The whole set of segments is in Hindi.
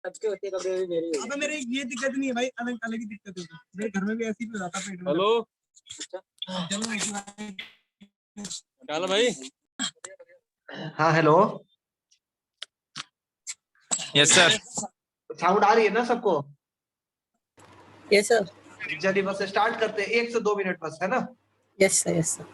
के होते कपड़े भी मेरे। अबे मेरे ये दिक्कत नहीं है भाई, अलग अलग ही दिक्कत है। मेरे घर में भी ऐसी हो जाता पेट में। हेलो चलो डालो भाई। हाँ हेलो, यस सर। साउंड आ रही है ना सबको? Yes sir. चलिए बस स्टार्ट करते हैं, 1 से 2 मिनट बस, है ना? Yes sir, yes sir.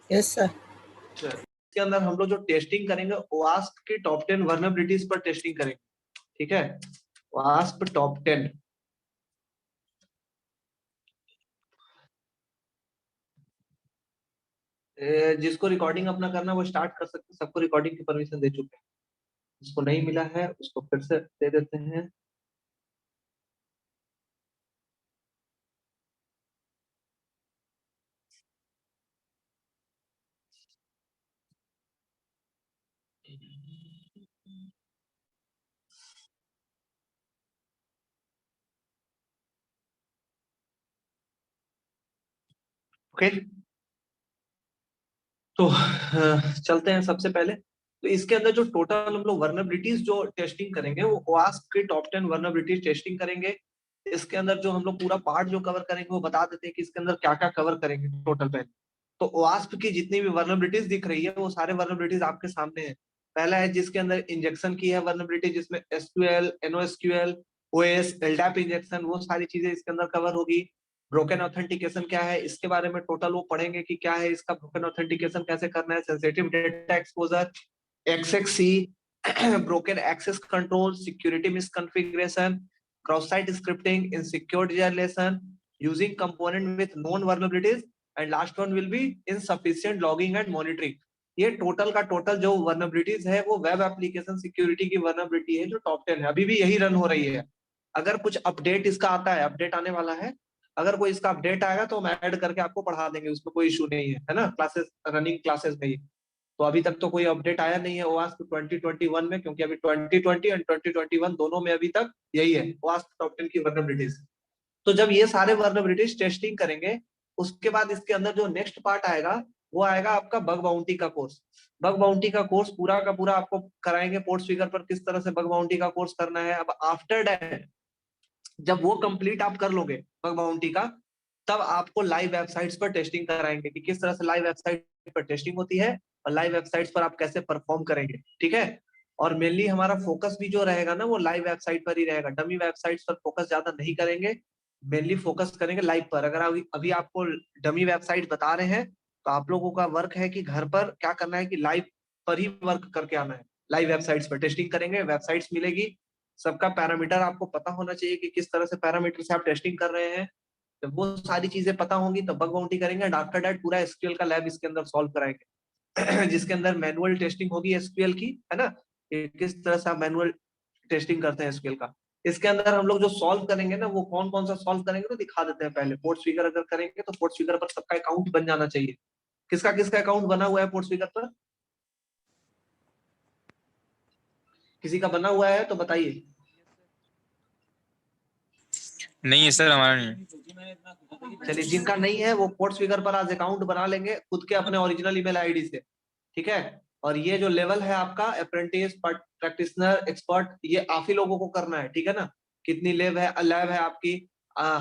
Yes sir. इसके अंदर हम लोग जो टेस्टिंग करेंगे, वास्प की टॉप 10 वर्नेबिलिटीज पर टेस्टिंग करेंगे, ठीक है? Wasp top 10। जिसको रिकॉर्डिंग अपना करना वो स्टार्ट कर सकते हैं, सबको रिकॉर्डिंग की परमिशन दे चुके हैं। जिसको नहीं मिला है उसको फिर से दे देते हैं। ओके, तो चलते हैं सबसे पहले। तो इसके अंदर जो टोटल हम लोग वर्नेबिलिटीज जो टेस्टिंग करेंगे वो वास्प की टॉप 10 वर्नेबिलिटीज टेस्टिंग करेंगे। इसके अंदर जो हम लोग पूरा पार्ट जो कवर करेंगे वो बता देते हैं कि इसके अंदर क्या क्या कवर करेंगे टोटल पे। तो वास्प की जितनी भी वर्नेबिलिटीज दिख रही है वो सारे वर्नेबिलिटीज आपके सामने है। पहला है जिसके अंदर इंजेक्शन की है वर्नेबिलिटी, जिसमें एसक्यूएल, एनओएसक्यूएल, ओएस, एलडैप इंजेक्शन, वो सारी चीजें इसके अंदर कवर होगी। ब्रोकन ऑथेंटिकेशन क्या है, इसके बारे में टोटल वो पढ़ेंगे कि क्या है इसका ब्रोकन ऑथेंटिकेशन कैसे करना है। Sensitive data exposure, XXE, broken access control, security misconfiguration, cross site scripting, insecure generation, using component with known vulnerabilities, and last one will be insufficient logging and monitoring. ये टोटल का टोटल जो वर्नेबिलिटीज है वो वेब एप्लीकेशन सिक्योरिटी की वर्नेबिलिटी है जो टॉप 10 है, अभी भी यही रन हो रही है। अगर कुछ अपडेट इसका आता है, अपडेट आने वाला है, अगर कोई इसका अपडेट आएगा तो हम ऐड करके आपको पढ़ा देंगे, उसमें कोई इशू नहीं है ना? क्लासेस रनिंग क्लासेस में ही। तो अभी तक तो कोई अपडेट आया नहीं है वास्प 2021 में, क्योंकि अभी 2020 एंड 2021 दोनों में अभी तक यही है वास्प टॉप 10 की वर्नेबिलिटीज। तो जब ये सारे वर्नेबिलिटीज टेस्टिंग करेंगे उसके बाद इसके अंदर जो नेक्स्ट पार्ट आएगा वो आएगा आपका बग बाउंटी का कोर्स। बग बाउंटी का कोर्स पूरा का पूरा आपको कराएंगे पोर्ट फिगर पर किस तरह से बग बाउंटी का कोर्स करना है। अब आफ्टर दैट जब वो कंप्लीट आप कर लोगे बग बाउंटी का, तब आपको लाइव वेबसाइट्स पर टेस्टिंग कराएंगे कि किस तरह से लाइव वेबसाइट पर टेस्टिंग होती है और लाइव वेबसाइट्स पर आप कैसे परफॉर्म करेंगे, ठीक है। और मेनली हमारा फोकस भी जो रहेगा ना वो लाइव वेबसाइट पर ही रहेगा, डमी वेबसाइट्स पर फोकस ज्यादा नहीं करेंगे, मेनली फोकस करेंगे लाइव पर। अगर अभी आपको डमी वेबसाइट बता रहे हैं तो आप लोगों का वर्क है कि घर पर क्या करना है कि लाइव पर ही वर्क करके आना है, लाइव वेबसाइट्स पर टेस्टिंग करेंगे, वेबसाइट्स मिलेगी, सबका पैरामीटर आपको पता होना चाहिए कि किस तरह से पैरामीटर से आप टेस्टिंग कर रहे हैं। जब वो सारी चीजें पता होंगी तब बग बाउंटी करेंगे एंड आफ्टर दैट पूरा एसक्यूएल का लैब इसके अंदर सॉल्व कराएंगे जिसके अंदर मैनुअल टेस्टिंग होगी एसक्यूएल की, है ना, कि किस तरह से आप मैनुअल टेस्टिंग करते हैं एसक्यूएल का। इसके अंदर हम लोग जो सॉल्व करेंगे ना वो कौन कौन सा सॉल्व करेंगे तो दिखा देते हैं। पहले पोर्ट्स फिगर अगर करेंगे तो पोर्ट्स फिगर पर सबका अकाउंट बन जाना चाहिए। किसका किसका अकाउंट बना हुआ है पोर्ट्स फिगर पर? किसी का बना हुआ है तो बताइए। नहीं है सर, हमारा नहीं। चलिए, जिनका नहीं है वो पोर्ट्स फिगर पर आज अकाउंट बना लेंगे खुद के अपने ओरिजिनल ईमेल आईडी से, ठीक है। और ये जो लेवल है आपका अप्रेंटिस, प्रैक्टिशनर, एक्सपर्ट, ये आप ही लोगों को करना है, ठीक है ना। कितनी लैब है आपकी,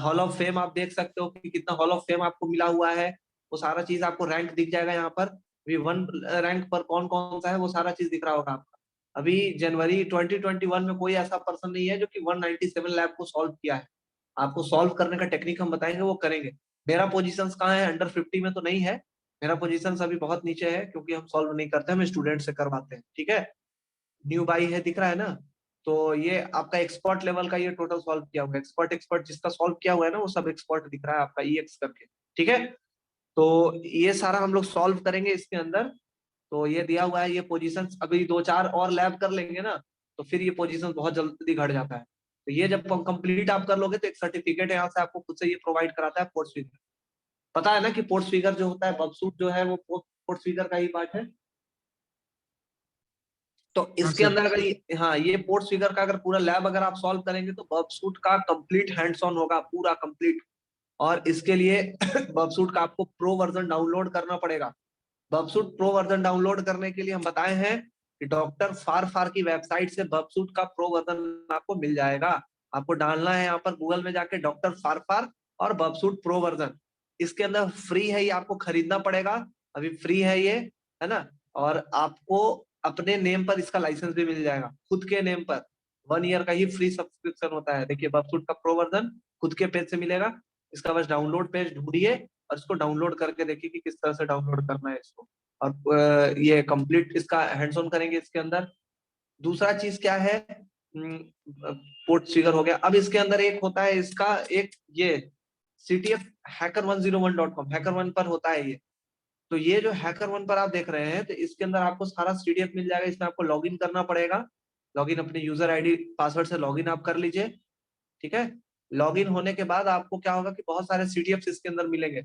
हॉल ऑफ फेम आप देख सकते हो कि कितना हॉल ऑफ फेम आपको मिला हुआ है, वो सारा चीज आपको रैंक दिख जाएगा यहाँ पर। अभी 1 रैंक पर कौन कौन सा है वो सारा चीज दिख रहा होगा आपका। अभी जनवरी 2021 में कोई ऐसा पर्सन नहीं है जो कि 197 लैब को सॉल्व किया है। आपको सॉल्व करने का टेक्निक हम बताएंगे, वो करेंगे। मेरा पोजीशन कहाँ है, अंडर 50 में तो नहीं है, मेरा पोजीशन अभी बहुत नीचे है क्योंकि हम सॉल्व नहीं करते, हम स्टूडेंट से करवाते हैं, ठीक है। न्यू बाई है दिख रहा है ना, तो ये आपका एक्सपर्ट लेवल का ये टोटल सॉल्व किया हुआ है। एक्सपर्ट जिसका सॉल्व किया हुआ है ना वो सब एक्सपर्ट दिख रहा है आपका EX करके, ठीक है। तो ये सारा हम लोग सॉल्व करेंगे इसके अंदर। तो ये दिया हुआ है, ये पोजीशन अभी 2-4 और लैब कर लेंगे ना तो फिर ये पोजीशन बहुत जल्दी घट जाता है। तो ये जब कंप्लीट आप कर लोगे तो एक सर्टिफिकेट यहाँ से आपको खुद से ये प्रोवाइड कराता है पोर्ट्स फिगर। पता है ना कि पोर्ट्स फिगर जो होता है, बगसूट जो है वो पोर्ट्स फिगर का ही पार्ट है। तो इसके अंदर अगर हाँ ये पोर्ट्स फिगर का अगर पूरा लैब अगर आप सॉल्व करेंगे तो बगसूट का कंप्लीट हैंड्स ऑन होगा, पूरा कंप्लीट। और इसके लिए बगसूट का आपको प्रो वर्जन डाउनलोड करना पड़ेगा। बबसूट प्रो वर्जन डाउनलोड करने के लिए हम बताए हैं कि डॉक्टर फार की वेबसाइट से बबसूट का प्रो वर्जन आपको मिल जाएगा। आपको डालना है यहाँ पर गूगल में जाके डॉक्टर फार और बबसूट प्रो वर्जन। इसके अंदर फ्री है, ये आपको खरीदना पड़ेगा, अभी फ्री है ये, है ना। और आपको अपने नेम पर इसका लाइसेंस भी मिल जाएगा, खुद के नेम पर 1 ईयर का ही फ्री सब्सक्रिप्शन होता है। देखिए बबसूट का प्रो वर्जन खुद के पेज से मिलेगा, इसका बस डाउनलोड पेज ढूंढिए और इसको डाउनलोड करके देखिए कि किस तरह से डाउनलोड करना है इसको। और ये कंप्लीट इसका हैंड्स ऑन करेंगे इसके अंदर। दूसरा चीज क्या है, पोर्ट फिगर हो गया। अब इसके अंदर एक होता है इसका एक ये CTF hacker101.com, hacker1 पर होता है ये। तो ये जो hacker1 पर आप देख रहे हैं तो इसके अंदर आपको सारा CTF मिल जाएगा। इसमें आपको लॉगिन करना पड़ेगा, लॉगिन अपने यूजर आईडी पासवर्ड से लॉगिन आप कर लीजिए, ठीक है। लॉगिन होने के बाद आपको क्या होगा कि बहुत सारे CTF इसके अंदर मिलेंगे।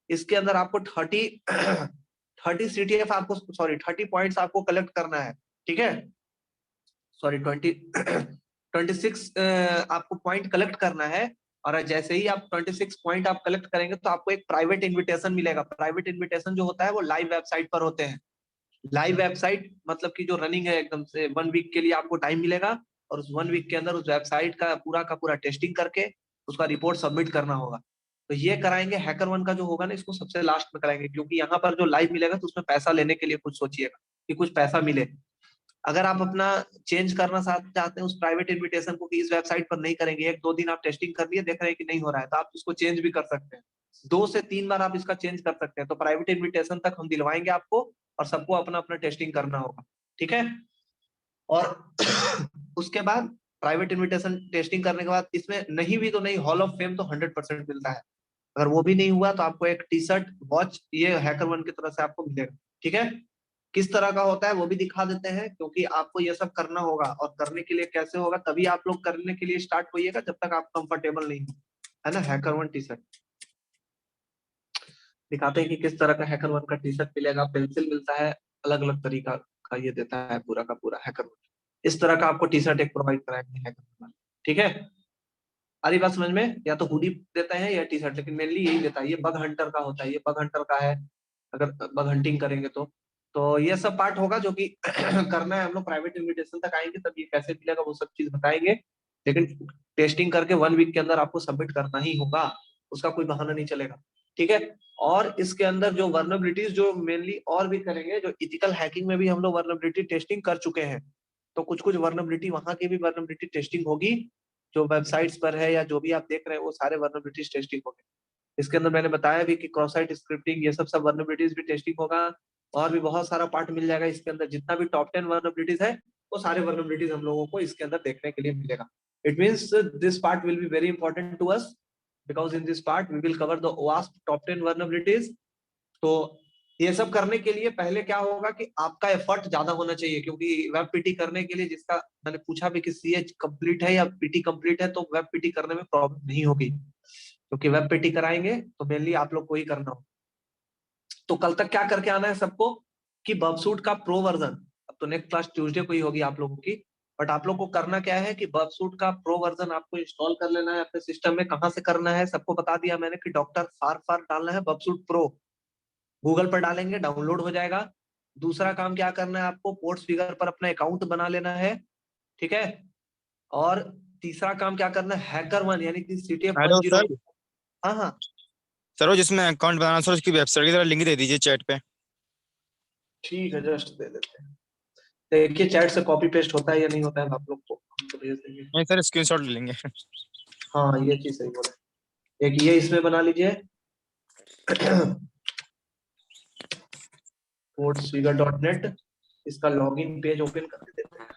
इसके अंदर आपको 30 CTF आपको, सॉरी 30 पॉइंट्स आपको कलेक्ट करना है, ठीक है। सॉरी 26 आपको पॉइंट कलेक्ट करना है। और जैसे ही आप 26 पॉइंट आप कलेक्ट करेंगे तो आपको एक प्राइवेट इनविटेशन मिलेगा। प्राइवेट इनविटेशन जो होता है वो लाइव वेबसाइट पर होते हैं। लाइव वेबसाइट मतलब कि जो रनिंग है एकदम से 1 वीक के लिए आपको टाइम मिलेगा और उस 1 वीक के अंदर उस वेबसाइट का पूरा टेस्टिंग करके उसका रिपोर्ट सबमिट करना होगा। तो ये कराएंगे hacker1 का जो होगा ना, इसको सबसे लास्ट में कराएंगे क्योंकि यहाँ पर जो लाइव मिलेगा तो उसमें पैसा लेने के लिए कुछ सोचिएगा कि कुछ पैसा मिले। अगर आप अपना चेंज करना चाहते हैं उस प्राइवेट इन्विटेशन को कि इस वेबसाइट पर नहीं करेंगे, 1-2 दिन आप टेस्टिंग कर लिए, देख रहे हैं कि नहीं हो रहा है, तो आप इसको चेंज भी कर सकते हैं। 2 से 3 बार आप इसका चेंज कर सकते हैं। तो प्राइवेट इन्विटेशन तक हम दिलवाएंगे आपको और सबको अपना अपना टेस्टिंग करना होगा, ठीक है। और उसके बाद प्राइवेट इन्विटेशन टेस्टिंग करने के बाद इसमें नहीं भी तो नहीं, हॉल ऑफ फेम तो 100% मिलता है। अगर वो भी नहीं हुआ तो आपको एक टी-शर्ट, वॉच ये hacker1 की तरफ से आपको मिलेगा, ठीक है। किस तरह का होता है वो भी दिखा देते हैं क्योंकि आपको ये सब करना होगा। और करने के लिए कैसे होगा, तभी आप लोग करने के लिए स्टार्ट होइएगा जब तक आप कंफर्टेबल नहीं हो, है ना। hacker1 टी-शर्ट दिखाते हैं कि किस तरह का hacker1 का टी-शर्ट मिलेगा। पेंसिल मिलता है, अलग अलग तरीका का ये देता है पूरा का पूरा hacker1। इस तरह का आपको टी-शर्ट एक प्रोवाइड कराएंगे hacker1, ठीक है। आ रही बात समझ में? या तो हुडी देता है या टी-शर्ट, लेकिन मेनली यही देता है। ये बग हंटर का होता है, ये बग हंटर का है अगर बग हंटिंग करेंगे तो ये सब पार्ट होगा जो कि करना है। हम लोग प्राइवेट इन्विटेशन तक आएंगे तब ये कैसे मिलेगा वो सब चीज बताएंगे। लेकिन टेस्टिंग करके 1 वीक के अंदर आपको सबमिट करना ही होगा, उसका कोई बहाना नहीं चलेगा, ठीक है। और इसके अंदर जो वर्नरेबिलिटीज जो मेनली और भी करेंगे, जो इथिकल हैकिंग में भी हम लोग वर्नरेबिलिटी टेस्टिंग कर चुके हैं, तो कुछ कुछ वर्नरेबिलिटी वहां की भी वर्नरेबिलिटी टेस्टिंग होगी, जो वेबसाइट्स पर है या जो भी आप देख रहे हैं वो सारे वर्नरेबिलिटी टेस्टिंग होंगे। इसके अंदर मैंने बताया भी कि क्रॉस साइट स्क्रिप्टिंग ये सब वर्नरेबिलिटीज भी टेस्टिंग होगा, और भी बहुत सारा पार्ट मिल जाएगा इसके अंदर। जितना भी टॉप 10 वर्नरेबिलिटीज है वो सारे वर्नरेबिलिटीज हम लोगों को इसके अंदर देखने के लिए मिलेगा। It means this part will be very important to us, because in this part we will cover the OWASP top 10 vulnerabilities। तो ये सब करने के लिए पहले क्या होगा कि आपका एफर्ट ज्यादा होना चाहिए, क्योंकि वेब पीटी करने के लिए, जिसका मैंने पूछा भी कि सीए कंप्लीट है या पीटी कंप्लीट है, तो वेब पीटी करने में प्रॉब्लम नहीं होगी, क्योंकि वेब पीटी कराएंगे तो मेनली आप लोग को ही करना हो। तो कल तक क्या करके आना है सबको कि बर्बसूट का प्रो वर्जन, अब तो नेक्स्ट क्लास ट्यूसडे को ही होगी आप लोगों की, बट आप लोग को करना क्या है कि बर्बसूट का प्रो वर्जन आपको इंस्टॉल कर लेना है अपने सिस्टम में। कहाँ से करना है सबको बता दिया मैंने कि डॉक्टर फार डालना है बर्बसूट प्रो, गूगल पर डालेंगे डाउनलोड हो जाएगा। दूसरा काम क्या करना है आपको, पोर्ट्स फिगर पर अपना अकाउंट बना लेना है, ठीक है। और तीसरा काम क्या करना है, हैकर वन यानी कि CTF हेलो 10। सर। हाँ हाँ सर वो जिसमें अकाउंट बनाना सर, उसकी वेबसाइट की तरह लिंक दे दीजिए चैट पे। ठीक है, जस्ट दे देते हैं। देखिए चैट से कॉपी पेस्ट होता है या नहीं होता है, आप लोग को हम तो भेज देंगे। नहीं सर, स्क्रीनशॉट ले लेंगे। हाँ ये चीज सही बोला। एक ये इसमें बना लीजिए portsfigure.net, इसका लॉगिन पेज ओपन कर देते हैं।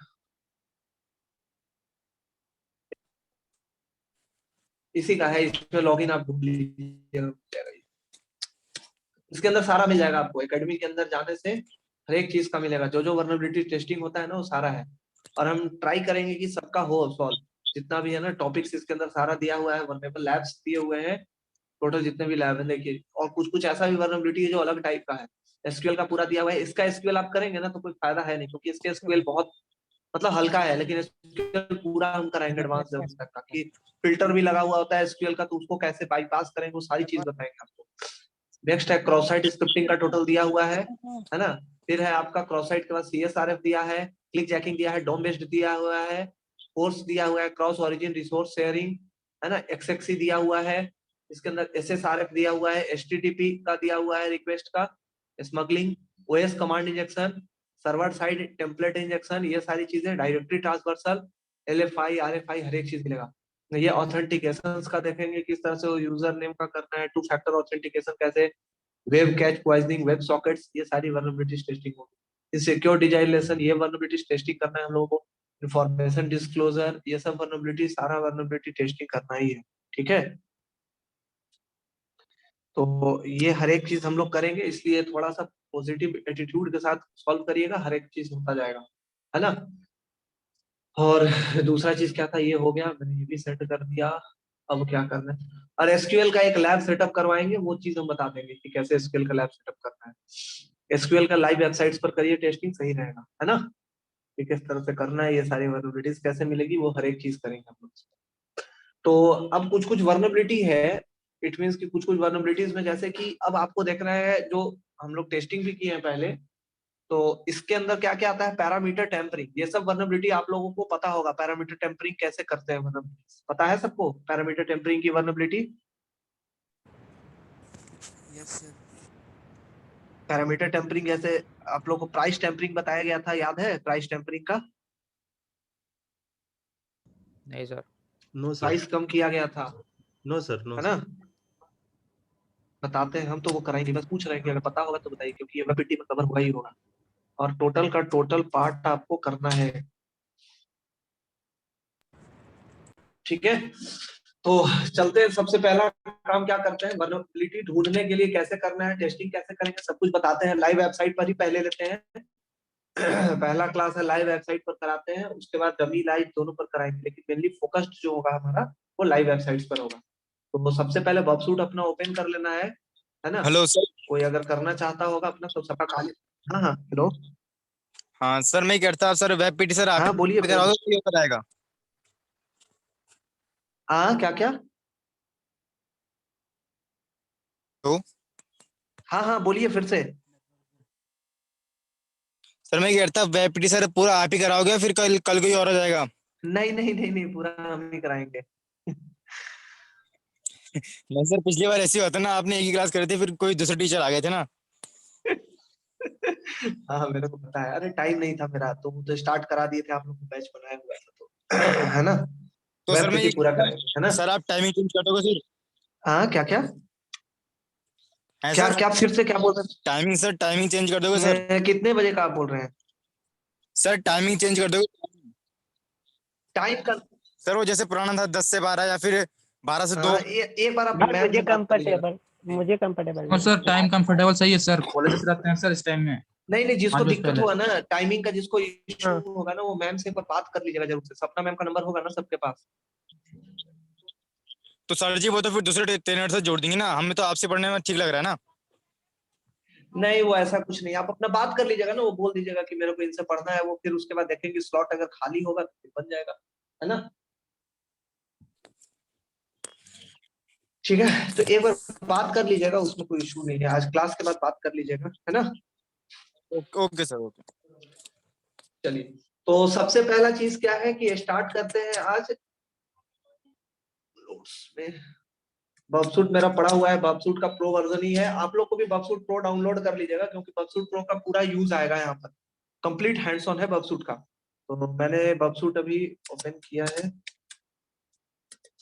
इसी का है, इसमें लॉगिन आप ढूंढ लीजिए, इसके अंदर सारा मिल जाएगा आपको। एकेडमी के अंदर जाने से हर एक चीज का मिलेगा, जो जो वर्नरेबिलिटी टेस्टिंग होता है ना वो सारा है। और हम ट्राई करेंगे कि सबका हो सॉल्व, जितना भी है ना टॉपिक्स इसके अंदर सारा दिया हुआ है, वर्नेबल लैब्स दिए हुए हैं टोटल जितने भी लैब है देखिए। और कुछ कुछ ऐसा भी वर्नरेबिलिटी है जो अलग टाइप का है। एसक्यूएल का पूरा दिया हुआ है, इसका एसक्यूएल आप करेंगे ना तो कोई फायदा है नहीं, क्योंकि इसके एसक्यूएल बहुत मतलब हल्का है, लेकिन एसक्यूएल पूरा हम कराएंगे एडवांस लेवल तक का, कि फिल्टर भी लगा हुआ होता है एसक्यूएल का, तो उसको कैसे बाईपास करेंगे वो सारी चीज बताएंगे आपको। नेक्स्ट है क्रॉस साइट स्क्रिप्टिंग का टोटल दिया हुआ है ना। फिर है आपका क्रॉस साइट के बाद CSRF दिया है, क्लिक जैकिंग दिया है, डोम बेस्ड दिया हुआ है, कोर्स दिया हुआ है, क्रॉस ओरिजिन रिसोर्स शेयरिंग है ना, XXC दिया हुआ है, इसके अंदर SSRF दिया हुआ है, HTTP का दिया हुआ है रिक्वेस्ट का, smuggling, OS command injection, server side template injection, ये सारी चीजें, डायरेक्टरी ट्रांसवर्सल, LFI RFI हर एक चीज मिलेगा। ये ऑथेंटिकेशन का देखेंगे किस तरह से यूजर नेम का करना है, 2 फैक्टर ऑथेंटिकेशन कैसे, web catch poisoning, web sockets, ये सारी वर्नरेबिलिटीज टेस्टिंग होगी। सिक्योर डिजाइनेशन ये वर्नरेबिलिटीज टेस्टिंग करना है हम लोगों को। इंफॉर्मेशन डिस्क्लोजर ये सब वर्नरेबिलिटी, सारा वर्नरेबिलिटी टेस्टिंग करना ही है, ठीक है। तो ये हर एक चीज हम लोग करेंगे, इसलिए थोड़ा सा पॉजिटिव एटीट्यूड के साथ सॉल्व करिएगा, हर एक चीज होता जाएगा, है ना। और दूसरा चीज क्या था, ये हो गया, मैंने ये भी सेट कर दिया। अब क्या करना है, और SQL का एक लैब सेटअप करवाएंगे, वो चीज हम बता देंगे कि कैसे SQL का लैब सेटअप करना है। SQL का लाइव वेबसाइट्स पर करिए टेस्टिंग, सही रहेगा, है ना। कि किस तरह से करना है, ये सारी वर्नरेबिलिटीज कैसे मिलेगी, वो हर एक चीज करेंगे हम लोग। तो अब कुछ कुछ वर्नरेबिलिटी है, इट मींस कि कुछ कुछ वर्नरेबिलिटीज में जैसे कि अब आपको देखना है, जो हम लोग टेस्टिंग भी किए हैं पहले, तो इसके अंदर क्या क्या आता है, पैरामीटर टेम्परिंग, ये सब वर्नरेबिलिटी आप लोगों को पता होगा। पैरामीटर टेम्परिंग कैसे करते हैं, वर्नरेबिलिटी पता है सबको, पैरामीटर टेम्परिंग की vulnerability. Yes sir. Parameter tampering जैसे आप लोगों को प्राइस टेम्परिंग बताया गया था, याद है प्राइस टेम्परिंग का? नहीं सर। नो सर, प्राइस कम किया गया था, नो सर, नो है सर। ना। बताते हैं हम, तो वो कराएंगे, बस पूछ रहे हैं कि अगर पता होगा तो बताइए, क्योंकि ये पीटी में कवर हुआ ही होगा। और टोटल का टोटल पार्ट आपको करना है, ठीक है। तो चलते हैं, सबसे पहला काम क्या करते हैं, वर्नरेबिलिटी ढूंढने के लिए कैसे करना है, टेस्टिंग कैसे करेंगे, सब कुछ बताते हैं। लाइव वेबसाइट पर ही पहले लेते हैं पहला क्लास है लाइव वेबसाइट पर कराते हैं, उसके बाद डमी लाइव दोनों पर कराएंगे, लेकिन मेनली फोकस्ड जो होगा हमारा वो लाइव वेबसाइट्स पर होगा। तो सबसे पहले बबसूट अपना ओपन कर लेना है ना। Hello sir. कोई अगर करना चाहता होगा अपना, तो सबका खाली। हाँ हाँ हेलो। हाँ सर, मैं कहता सर वेब पीटी सर आप हाँ बोलिए ही कराओगे कि हो जाएगा? हाँ क्या क्या। तो हाँ हाँ बोलिए फिर से। सर मैं कहता वेब पीटी सर पूरा आप ही कराओगे, फिर कल कल कोई और हो जाएगा? नहीं नहीं नहीं नहीं, पूरा हम ही कराएंगे। नहीं सर, पिछली बार ऐसे ही होता ना, आपने एक ही क्लास करी थी, फिर कोई दूसरे टीचर आ गए थे ना। हाँ मेरे को पता है, अरे टाइम नहीं था मेरा, तो वो तो स्टार्ट करा दिए थे आप लोग को, बैच बनाया हुआ था तो है ना। तो सर वेब मैं ही ये पूरा कराएंगे है ना। सर आप टाइमिंग चेंज कर दोगे सर? हाँ क्या क्या है क्या सर? क्या फिर से क्या बोल रहे टाइमिंग सर, टाइमिंग चेंज कर दोगे हैं? सर? कितने बजे का आप बोल रहे हैं? सर टाइमिंग चेंज कर दोगे? टाइम का सर वो जैसे पुराना था 10 से 12, या फिर 12 से 2। एक बार आप भाई मैम मुझे से बात कर लीजिएगा। कंफर्टेबल और नहीं सर टाइम कंफर्टेबल सही है सर, कॉलेज से रहते हैं सर इस टाइम में नहीं नहीं, जिसको 5 बजे दिक्कत पहले। होगा ना टाइमिंग का, जिसको इशू हाँ होगा ना, वो मैम से एक बार बात कर लीजिएगा जरूर से। सपना मैम का नंबर होगा ना सबके पास? तो सर जी वो तो फिर दूसरे ट्रेनर से जोड़ देंगे ना, हमें तो आपसे पढ़ने में ठीक लग रहा है ना। नहीं वो ऐसा कुछ नहीं, आप अपना बात कर लीजिएगा ना, वो बोल दीजिएगा कि मेरे को इनसे पढ़ना है, वो फिर उसके बाद देखेंगे स्लॉट अगर खाली होगा तो फिर बन जाएगा, है ना। ठीक है, तो एक बार बात कर लीजिएगा, उसमें कोई इशू नहीं है, आज क्लास के बाद बात कर लीजिएगा, है ना। Okay sir, okay. चलिए, तो सबसे पहला चीज क्या है कि स्टार्ट करते हैं आज नोट्स में। बबसूट मेरा पड़ा हुआ है, बबसूट का प्रो वर्जन ही है, आप लोग को भी बबसूट प्रो डाउनलोड कर लीजिएगा, क्योंकि बबसूट प्रो का पूरा यूज आएगा यहाँ पर। कंप्लीट हैंड्स ऑन है बबसूट का। तो मैंने बबसूट अभी ओपन किया है।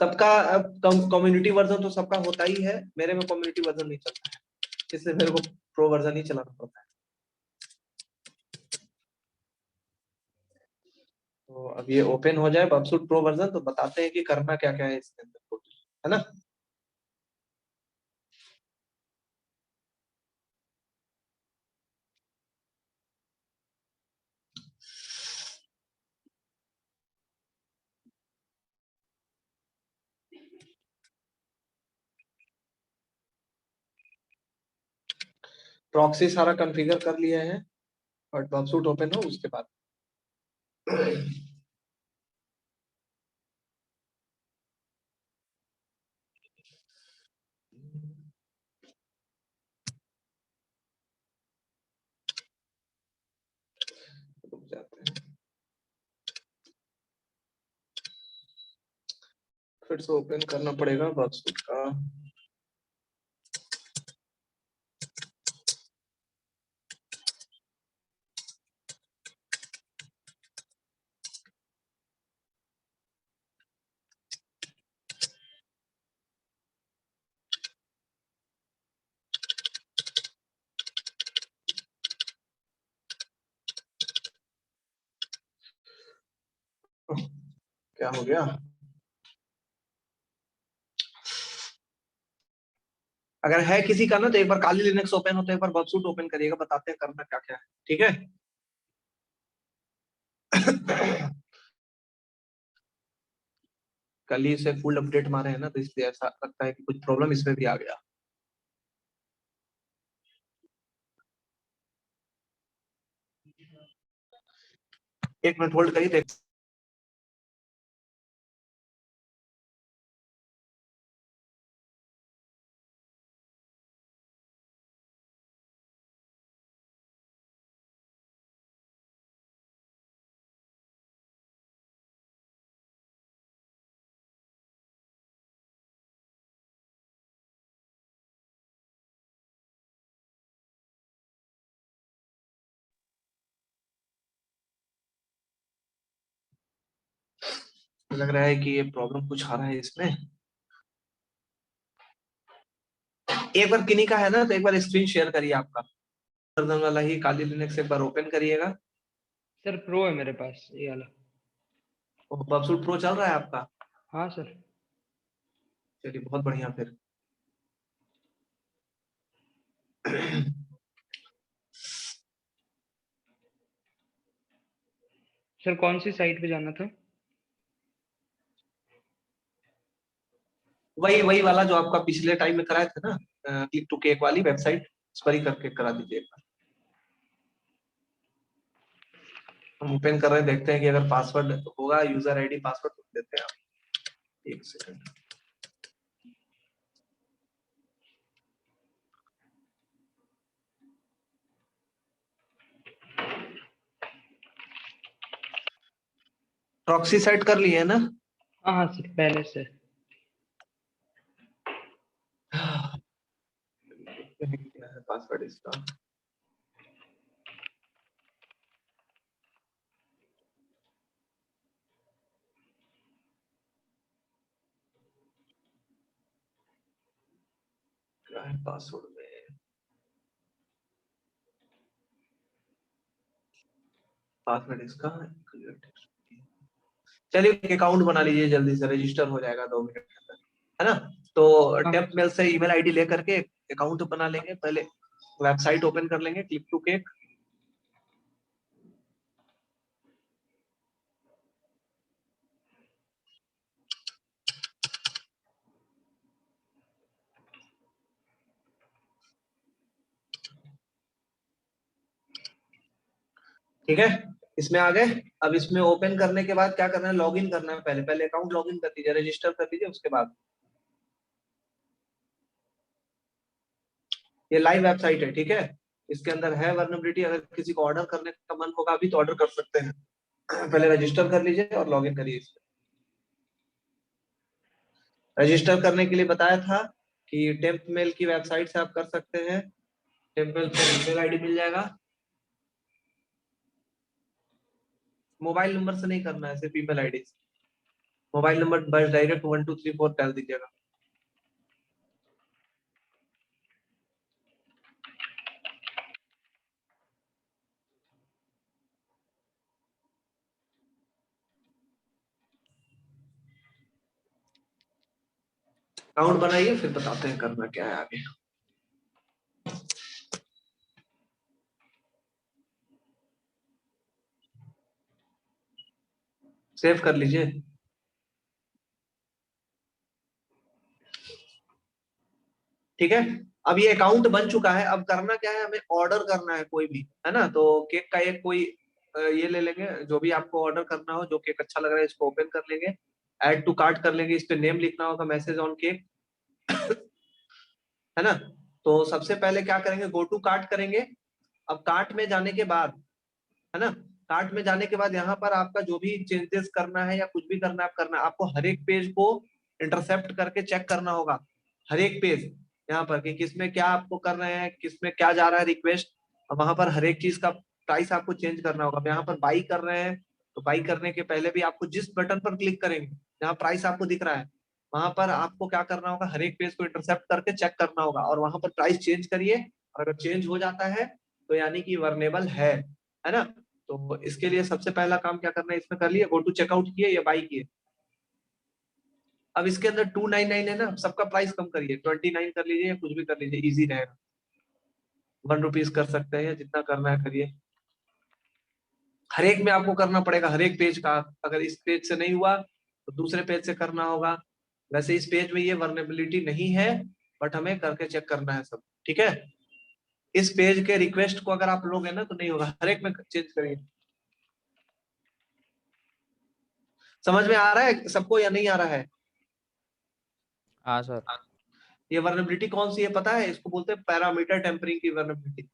सबका कम्युनिटी वर्जन तो सबका होता ही है, मेरे में कम्युनिटी वर्जन नहीं चलता है, इसलिए मेरे को प्रो वर्जन ही चलाना पड़ता है। तो अब ये ओपन हो जाए बबसूट प्रो वर्जन, तो बताते हैं कि करना क्या क्या है इसके अंदर, है ना। प्रॉक्सी सारा कॉन्फ़िगर कर लिए हैं, बट बबसूट ओपन हो उसके बाद। रुक जाते हैं, फिर से ओपन करना पड़ेगा बबसूट का। क्या हो गया? अगर है किसी का ना, तो एक बार काली लिनक्स ओपन हो तो एक बार बबसूट ओपन करिएगा, बताते हैं करना क्या क्या है, ठीक है। कल ही से फुल अपडेट मारे हैं ना, तो इसलिए ऐसा लगता है कि कुछ प्रॉब्लम इसमें भी आ गया। एक मिनट होल्ड करिए, देख। लग रहा है कि ये प्रॉब्लम कुछ आ रहा है इसमें। एक बार किन्हीं का है ना, तो एक बार स्क्रीन शेयर करिए आपका वर्जन वाला ही काली लिनक्स, एक बार ओपन करिएगा। सर प्रो है मेरे पास ये वाला। बबसूट प्रो चल रहा है आपका? हाँ सर। चलिए बहुत बढ़िया फिर। सर कौन सी साइट पे जाना था? वही वही वाला जो आपका पिछले टाइम में कराए थे ना, क्लिक टू केक वाली वेबसाइट, उस पर ही करके करा दीजिए एक बार। हम ओपन कर रहे हैं, देखते हैं कि अगर पासवर्ड होगा, यूजर आईडी पासवर्ड तो देते हैं आप। एक सेकंड। प्रॉक्सी सेट कर लिए है ना? हाँ हाँ सर, पहले से। क्या है पासवर्ड इसका? क्या है पासवर्ड में? पासवर्ड इसका चलिए अकाउंट बना लीजिए जल्दी से, रजिस्टर हो जाएगा 2 मिनट के अंदर, है ना? तो हाँ टेप मेल से ईमेल आईडी लेकर के अकाउंट बना लेंगे। पहले वेबसाइट ओपन कर लेंगे, क्लिक टू केक। ठीक है, इसमें आ गए। अब इसमें ओपन करने के बाद क्या करना है, लॉगिन करना है। पहले पहले अकाउंट लॉगिन कर लीजिए, रजिस्टर कर लीजिए, उसके बाद ये लाइव वेबसाइट है, ठीक है। इसके अंदर है वर्नेबिलिटी। अगर किसी को ऑर्डर करने का मन होगा अभी तो ऑर्डर कर सकते हैं। पहले रजिस्टर कर लीजिए और लॉगिन करिए इसमें। रजिस्टर करने के लिए बताया था कि टेम्प मेल की वेबसाइट से आप कर सकते हैं। टेम्प मेल पर ईमेल आईडी मिल जाएगा। मोबाइल नंबर से नहीं करना है, सिर्फ ईमेल आईडी से। मोबाइल नंबर बस डायरेक्ट 1234 डाल दीजिएगा। अकाउंट बनाइए, फिर बताते हैं करना क्या है आगे। सेव कर लीजिए। ठीक है, अब ये अकाउंट बन चुका है। अब करना क्या है, हमें ऑर्डर करना है कोई भी, है ना? तो केक का एक कोई ये ले लेंगे, जो भी आपको ऑर्डर करना हो, जो केक अच्छा लग रहा है इसको ओपन कर लेंगे, ऐड टू कार्ट कर लेंगे। इस पे नेम लिखना होगा, मैसेज ऑन केक, है ना? तो सबसे पहले क्या करेंगे, गो टू कार्ट करेंगे। अब कार्ट में जाने के बाद, है ना, कार्ट में जाने के बाद यहाँ पर आपका जो भी चेंजेस करना है या कुछ भी करना है आप करना है। आपको हर एक पेज को इंटरसेप्ट करके चेक करना होगा, हर एक पेज यहाँ पर, कि किसमें क्या आपको कर रहे हैं, किसमें क्या जा रहा है रिक्वेस्ट। वहां पर हर एक चीज का प्राइस आपको चेंज करना होगा। यहाँ पर बाई कर रहे हैं तो बाई करने के पहले भी आपको जिस बटन पर क्लिक करेंगे जहाँ प्राइस आपको दिख रहा है, वहां पर आपको क्या करना होगा, हर एक पेज को इंटरसेप्ट करके चेक करना होगा और वहां पर प्राइस चेंज करिए। और अगर चेंज हो जाता है तो यानी कि वर्नेबल है ना? तो इसके लिए सबसे पहला काम क्या करना है, इसमें कर लिया, गो टू चेकआउट किए या बाई किए। अब इसके अंदर 299 है ना, सबका प्राइस कम करिए, 29 कर लीजिए या कुछ भी कर लीजिए, इजी रहेगा। 1 रुपीज कर सकते हैं, जितना करना है करिए। हर एक में आपको करना पड़ेगा, हर एक पेज का। अगर इस पेज से नहीं हुआ तो दूसरे पेज से करना होगा। वैसे इस पेज में ये वर्नेबिलिटी नहीं है, बट हमें करके चेक करना है सब, ठीक है। इस पेज के रिक्वेस्ट को अगर आप लोगे ना तो नहीं होगा, हर एक में चेंज करिए। समझ में आ रहा है सबको या नहीं आ रहा है? हाँ सर। ये वर्नेबिलिटी कौन सी है पता है? इसको बोलते हैं पैरामीटर टेम्परिंग की वर्नेबिलिटी।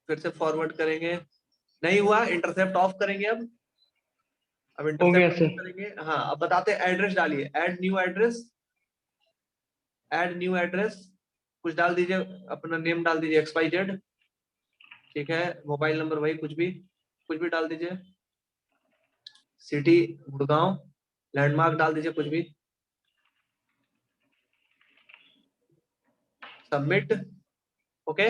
फिर से फॉरवर्ड करेंगे, नहीं हुआ, इंटरसेप्ट ऑफ करेंगे। अब हो गया इंटरसेप्ट ऑफ सर। करेंगे। हाँ, अब बताते हैं, एड्रेस डालिए, add new address, add new address. कुछ डाल दीजिए, अपना नेम डाल दीजिए XYZ, ठीक है। मोबाइल नंबर वही, कुछ भी डाल दीजिए। सिटी गुड़गांव, लैंडमार्क डाल दीजिए कुछ भी। Submit, okay.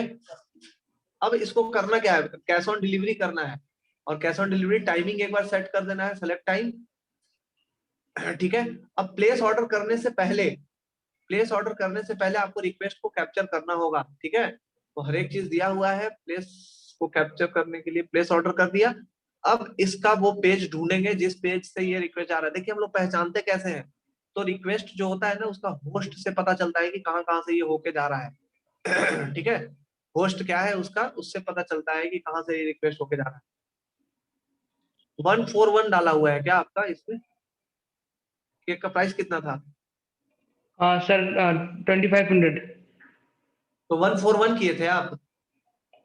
अब इसको करना क्या है, कैश ऑन डिलीवरी करना है। और कैश ऑन डिलीवरी टाइमिंग एक बार सेट कर देना है, सेलेक्ट टाइम, ठीक है। अब प्लेस ऑर्डर करने से पहले, प्लेस ऑर्डर करने से पहले आपको रिक्वेस्ट को कैप्चर करना होगा, ठीक है। तो हर एक चीज दिया हुआ है, प्लेस को कैप्चर करने के लिए प्लेस ऑर्डर कर दिया। अब इसका वो पेज ढूंढेंगे जिस पेज से ये रिक्वेस्ट आ रहा है। देखिए हम लोग पहचानते कैसे हैं, तो रिक्वेस्ट जो होता है ना, उसका होस्ट से पता चलता है कि कहाँ कहाँ से ये होके जा रहा है ठीक है। होस्ट क्या है उसका, उससे पता चलता है कि कहाँ से ये रिक्वेस्ट होके जा रहा है। 141 डाला हुआ है क्या आपका इसमें? केक का प्राइस कितना था? हाँ सर, 2500। तो 141 किए थे आप?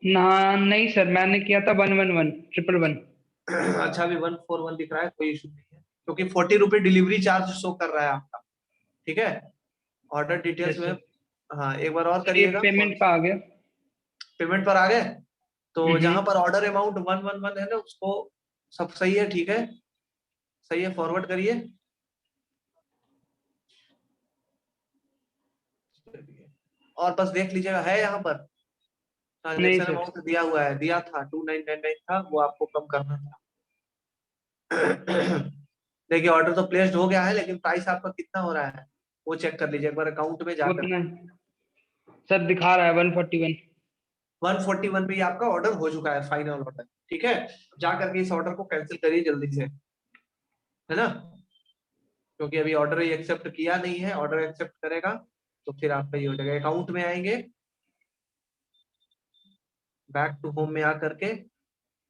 ना नहीं सर, मैंने किया था 111 111। अच्छा, अभी 141 दिख रहा है, कोई इशू नहीं है, क्योंकि 40 रुपए डिलीवरी चार्ज शो कर रहा है आपका। ठीक है, ऑर्डर डिटेल्स यस में, सर। हाँ एक बार और सर ये करिएगा। पेमेंट का आ गया। पेमेंट पर आ गए, तो हम्म। जहां पर ऑर्डर अमाउंट 111 है ना, उसको सब सही है, ठीक है, सही है, फॉरवर्ड करिए। और बस देख लीजिएगा, है यहाँ पर नहीं ट्रांजेक्शन सर। अमाउंट दिया हुआ है, दिया था 2999 था, वो आपको कम करना था। देखिए ऑर्डर तो प्लेस्ड हो गया है, लेकिन प्राइस आपका कितना हो रहा है वो चेक कर लीजिए एक बार अकाउंट में जाकर। उतना सर दिखा रहा है 141। 141 पे ही आपका ऑर्डर हो चुका है, फाइनल ऑर्डर। ठीक है, जा करके इस ऑर्डर को कैंसिल करिए जल्दी से, है ना, क्योंकि अभी ऑर्डर ही एक्सेप्ट किया नहीं है, ऑर्डर एक्सेप्ट करेगा तो फिर आपका ये हो जाएगा। अकाउंट में आएंगे, बैक टू होम में आकर के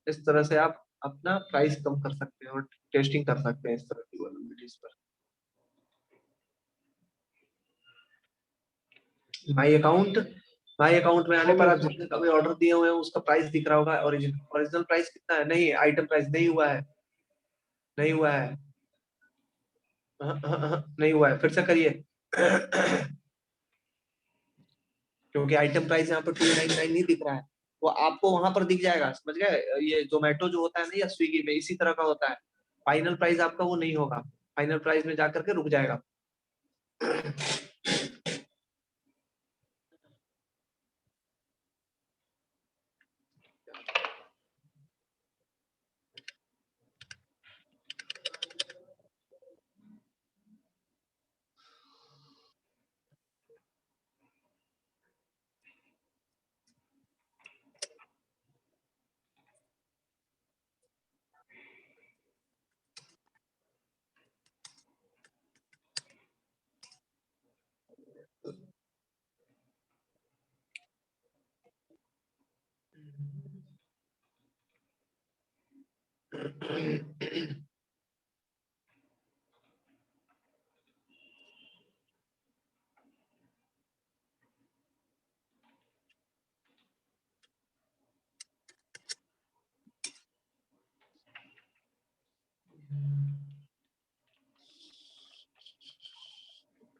इस तरह से आप अपना प्राइस कम कर सकते हैं और टेस्टिंग कर सकते हैं इस तरह की वल्नरेबिलिटीज पर। माई अकाउंट में आने हो पर गया आप सर। जितने का भी ऑर्डर दिए हुए हैं उसका प्राइस दिख रहा होगा। ओरिजिनल प्राइस कितना है, नहीं आइटम प्राइस नहीं हुआ है, नहीं हुआ है, नहीं हुआ है, फिर से करिए। क्योंकि आइटम प्राइस यहाँ पर 299 नहीं दिख रहा है, वो आपको वहां पर दिख जाएगा, समझ गए। ये जोमेटो जो होता है ना या स्विगी में इसी तरह का होता है, फाइनल प्राइस आपका वो नहीं होगा, फाइनल प्राइस में जाकर के रुक जाएगा।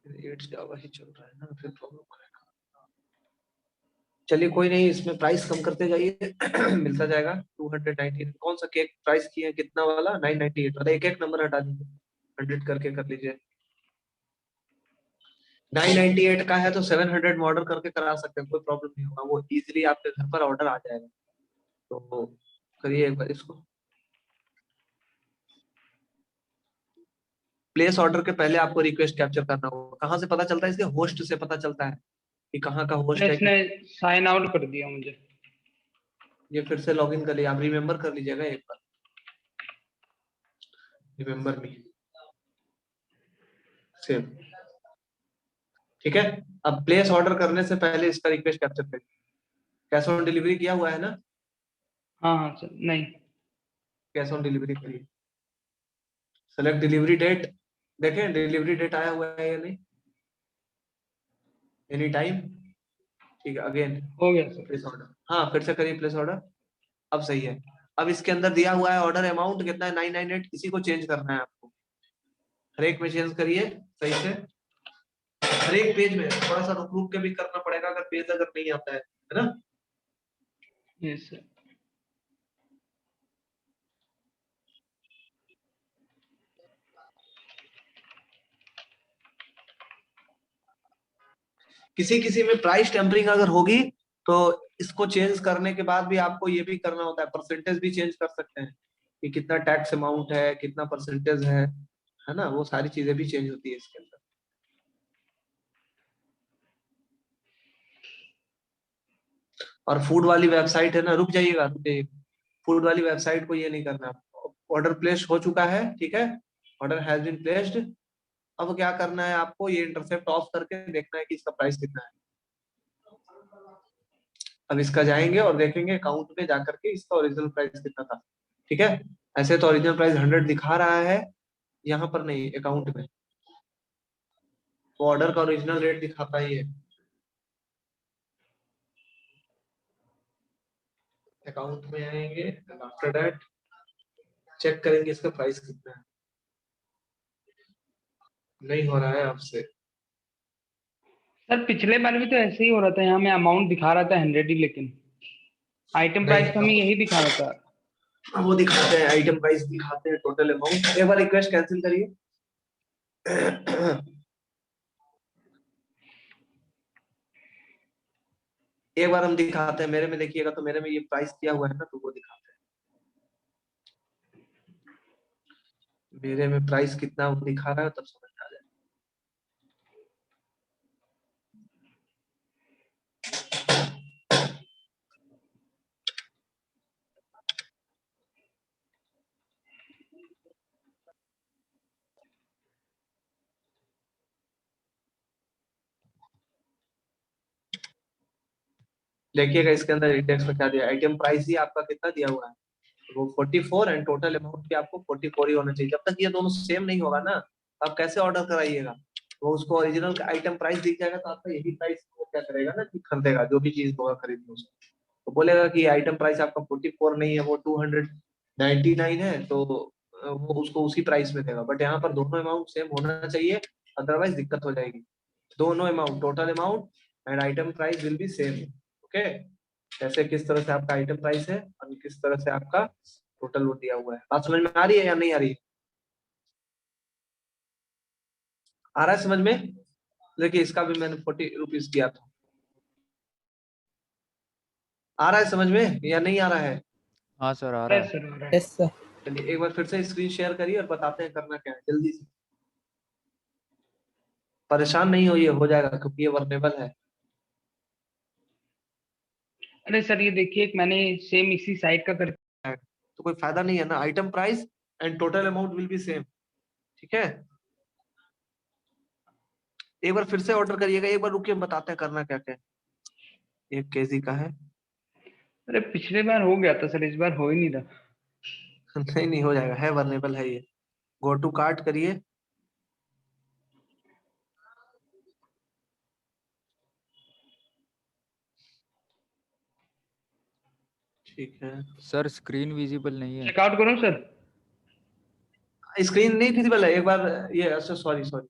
रेट्स ज्यादा ही चल रहा है ना, फिर प्रॉब्लम करेगा। चलिए कोई नहीं, इसमें प्राइस कम करते जाइए। मिलता जाएगा। 219 कौन सा केक प्राइस किया है, कितना वाला, 998 वाला, एक एक नंबर हटा दीजिए, 100 करके कर लीजिए। 998 का है तो 700 में ऑर्डर करके करा सकते हैं, कोई प्रॉब्लम नहीं होगा, वो इजीली आपके घर पर ऑर्डर आ जाएगा। तो करिए एक बार इसको। प्लेस ऑर्डर के पहले आपको रिक्वेस्ट कैप्चर करना होगा। कहाँ से पता चलता है, इसके होस्ट से पता चलता है कि कहाँ का होस्ट है। इसने साइन आउट कर दिया मुझे। ये फिर से लॉगिन कर लिया, आप रिमेम्बर कर लीजिएगा एक बार, रिमेम्बर मी सेव। ठीक है, अब प्लेस ऑर्डर करने से पहले इसका रिक्वेस्ट कैप्चर करिए। कैश ऑन डिलीवरी किया हुआ है ना, हाँ हाँ सर। नहीं। कैश ऑन डिलीवरी करिए। सेलेक्ट डिलीवरी डेट, देखें डिलीवरी डेट आया हुआ है या नहीं, एनी टाइम। ठीक है, अगेन हो गया सर। प्लेस ऑर्डर, हाँ फिर से करिए प्लेस ऑर्डर, अब सही है। अब इसके अंदर दिया हुआ है ऑर्डर अमाउंट कितना है, 998, इसी को चेंज करना है आपको, हर एक में चेंज करिए सही से। हर एक पेज में थोड़ा सा रुक रुक के भी करना पड़ेगा, अगर पेज अगर नहीं आता है ना। Yes sir. किसी किसी में प्राइस टेम्परिंग अगर होगी तो इसको चेंज करने के बाद भी आपको ये भी करना होता है, परसेंटेज भी चेंज कर सकते हैं कि कितना टैक्स अमाउंट है, कितना परसेंटेज है ना, वो सारी चीजें भी चेंज होती है इसके अंदर। और फूड वाली वेबसाइट है ना, रुक जाइएगा, फूड वाली वेबसाइट को ये नहीं करना। ऑर्डर प्लेस हो चुका है, ठीक है, ऑर्डर हैज बीन प्लेस्ड। अब क्या करना है आपको, ये इंटरसेप्ट ऑफ करके देखना है कि इसका प्राइस कितना है। अब इसका जाएंगे और देखेंगे अकाउंट में जाकर के इसका ओरिजिनल प्राइस कितना था। ठीक है, ऐसे तो ओरिजिनल प्राइस 100 दिखा रहा है, यहाँ पर नहीं अकाउंट में, तो ऑर्डर का ओरिजिनल रेट दिखाता ही है। अकाउंट में आएंगे एंड आफ्टर दैट चेक करेंगे इसका प्राइस कितना है। नहीं हो रहा है आपसे। सर पिछले बार भी तो ऐसे ही हो रहा था, यहाँ में अमाउंट दिखा रहा था 100 ही, लेकिन आइटम प्राइस तो हमें यही दिखा रहा था। अब वो दिखाते हैं, आइटम प्राइस दिखाते हैं, टोटल अमाउंट। एक बार रिक्वेस्ट कैंसिल करिए। एक बार हम दिखाते हैं, मेरे में देखिएगा तो मेरे में ये प्राइस दिया हुआ है ना, तो वो दिखाते हैं मेरे में प्राइस कितना वो दिखा रहा है, तब समझ आ जाए। देखिएगा इसके अंदर इंडेक्स में क्या दिया, आइटम प्राइस ही आपका कितना दिया हुआ है, वो 44 एंड टोटल अमाउंट भी आपको 44 ही होना चाहिए। जब तक ये दोनों सेम नहीं होगा ना, आप कैसे ऑर्डर कराइएगा। वो उसको ओरिजिनल का आइटम प्राइस दिख जाएगा तो आपका यही प्राइस वो क्या करेगा ना कि खरीदेगा, जो भी चीज होगा खरीदने उसको। तो बोलेगा कि आइटम प्राइस आपका 44 नहीं है, वो 299 है, तो वो उसको उसी प्राइस में देगा। बट यहाँ पर दोनों अमाउंट सेम होना चाहिए, अदरवाइज दिक्कत हो जाएगी। दोनों amount, total amount and item price will be same. Okay, जैसे किस तरह से आपका आइटम प्राइस है और किस तरह से आपका टोटल वो दिया हुआ है। बात समझ में आ रही है या नहीं आ रही है? आ रहा है समझ में? देखिए इसका भी मैंने 40 रुपीज दिया था। आ रहा है समझ में या नहीं आ रहा है? हाँ सर आ रहा है। सर हो रहा है। Yes sir. चलिए एक बार फिर से स्क्रीन शेयर करिए और बताते हैं करना क्या है जल्दी से। परेशान नहीं होइए, हो जाएगा क्योंकि ये वर्नेबल है। अरे सर ये देखिए, एक मैंने सेम इसी साइट का कर। तो कोई फायदा नहीं है ना, item price and total amount will be same. ठीक है, एक बार फिर से ऑर्डर करिएगा। एक बार रुकिए, बताते हैं करना क्या क्या है। 1 केजी का है। अरे पिछले बार हो गया था सर, इस बार हो ही नहीं रहा। नहीं नहीं हो जाएगा, है वर्नेबल है ये। गो टू कार्ट करिए। ठीक है, सर स्क्रीन विजिबल नहीं है। चेकआउट करूं सर? स्क्रीन नहीं विजिबल है। एक बार ये, अच्छा सॉरी सॉरी,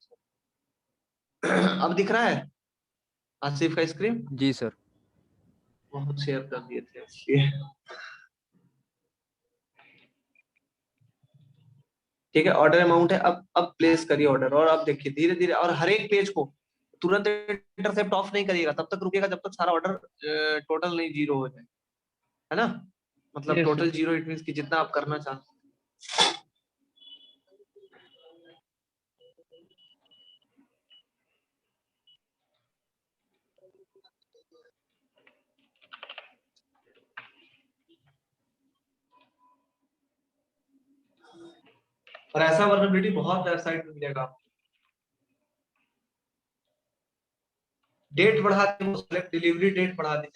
अब दिख रहा है आसिफ का स्क्रीन? जी सर। बहुत शेयर कर दिए थे इसलिए। ठीक है, ऑर्डर अमाउंट है। अब प्लेस करिए ऑर्डर, और अब देखिए धीरे धीरे, और हर एक पेज को तुरंत इंटरसेप्ट ऑफ नहीं करिएगा, तब तक रुकिएगा जब तक सारा ऑर्डर टोटल नहीं जीरो हो जाए, है ना। मतलब Yes, total sir. Zero it means कि जितना आप करना चाहते हैं। और ऐसा वर्नेबिलिटी बहुत वेबसाइट में मिलेगा आपको। डेट बढ़ा दी, वो सेलेक्ट डिलीवरी डेट बढ़ा दी,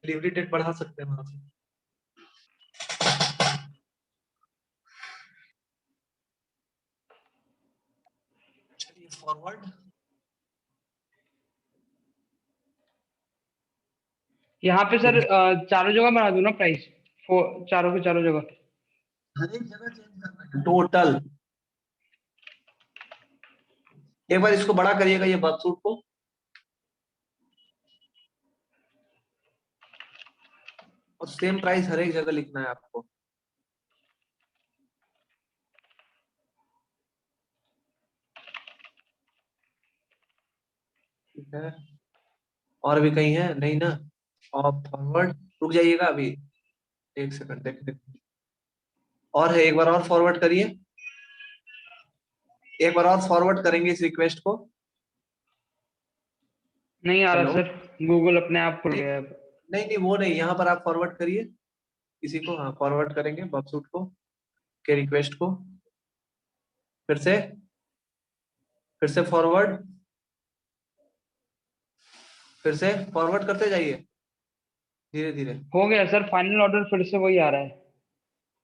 डिलीवरी डेट बढ़ा सकते हैं वहां से। चलिए फॉरवर्ड। यहाँ पे सर चारों जगह बना दूं ना प्राइस? चारों के चारों जगह। हर एक जगह चेंज करना है टोटल। एक बार इसको बड़ा करिएगा ये बर्थसूट को, और सेम प्राइस हर एक जगह लिखना है आपको। ठीक है, और भी कहीं है नहीं ना? और फॉरवर्ड, रुक जाइएगा अभी 1 सेकंड, देख और है, एक बार और फॉरवर्ड करिए। एक बार और फॉरवर्ड करेंगे इस रिक्वेस्ट को। नहीं आ रहा हेलो, सर, गूगल अपने आप खुल नहीं गया है अब। नहीं नहीं, वो नहीं, यहाँ पर आप फॉरवर्ड करिए इसी को। हाँ फॉरवर्ड करेंगे बक्सूट को के रिक्वेस्ट को, फिर से फॉरवर्ड, फिर से फॉरवर्ड करते जाइए धीरे धीरे। हो गया सर, फाइनल ऑर्डर फिर से वही आ रहा है।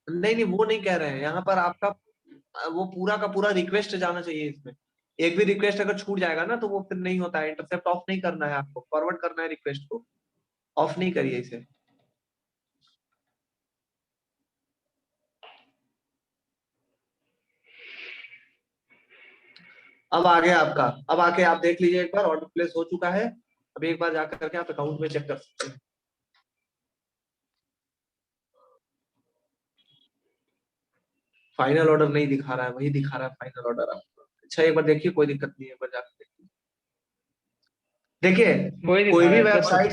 नहीं नहीं, वो नहीं कह रहे हैं, यहाँ पर आपका वो पूरा का पूरा रिक्वेस्ट जाना चाहिए इसमें। एक भी रिक्वेस्ट अगर छूट जाएगा ना तो वो फिर नहीं होता है, इंटरसेप्ट ऑफ नहीं करना है आपको, फॉरवर्ड करना है रिक्वेस्ट को। ऑफ नहीं करिए इसे। अब आ गया आपका, अब आके आप देख लीजिए एक बार, ऑर्डर प्लेस हो चुका है। अब एक बार जाकर करके आप अकाउंट में चेक कर सकते हैं। फाइनल ऑर्डर नहीं दिखा रहा है, वही दिखा रहा है फाइनल ऑर्डर आपका। अच्छा एक बार देखिए, कोई दिक्कत नहीं है, एक बार जाकर देखिए। देखिए वही दिखा कोई रहा भी है सर। वेबसाइट,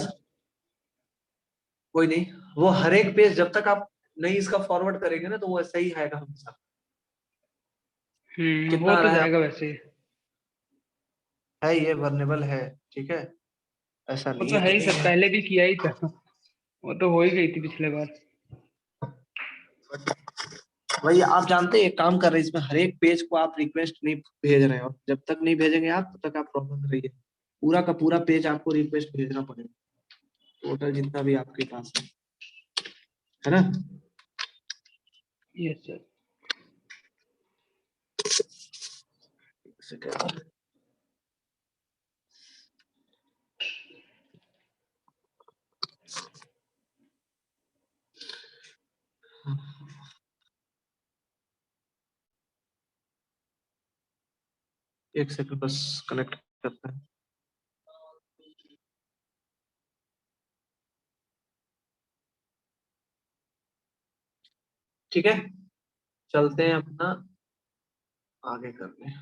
कोई नहीं, वो हर एक पेज जब तक आप नहीं इसका फॉरवर्ड करेंगे ना तो वो ऐसा ही आएगा हमेशा। कितना हो आ तो रहा है? जाएगा वैसे। है ये वर्नेबल है, ठीक है, ऐसा वो नहीं तो है है कि ही नहीं सर, है। पहले भी किया ही था। वो तो हो ही गई थी पिछले बार। वही आप जानते हैं, एक काम कर रहे हैं इसमें, हर एक पेज को आप रिक्वेस्ट नहीं भेज रहे हो, जब तक नहीं भेजेंगे आप तब तक आप प्रॉब्लम में रहिए। पूरा का पूरा पेज आपको रिक्वेस्ट भेजना पड़ेगा, टोटल जितना भी आपके पास है ना। Yes sir. एक सेकंड बस कनेक्ट करता है। ठीक है, चलते हैं अपना आगे करने।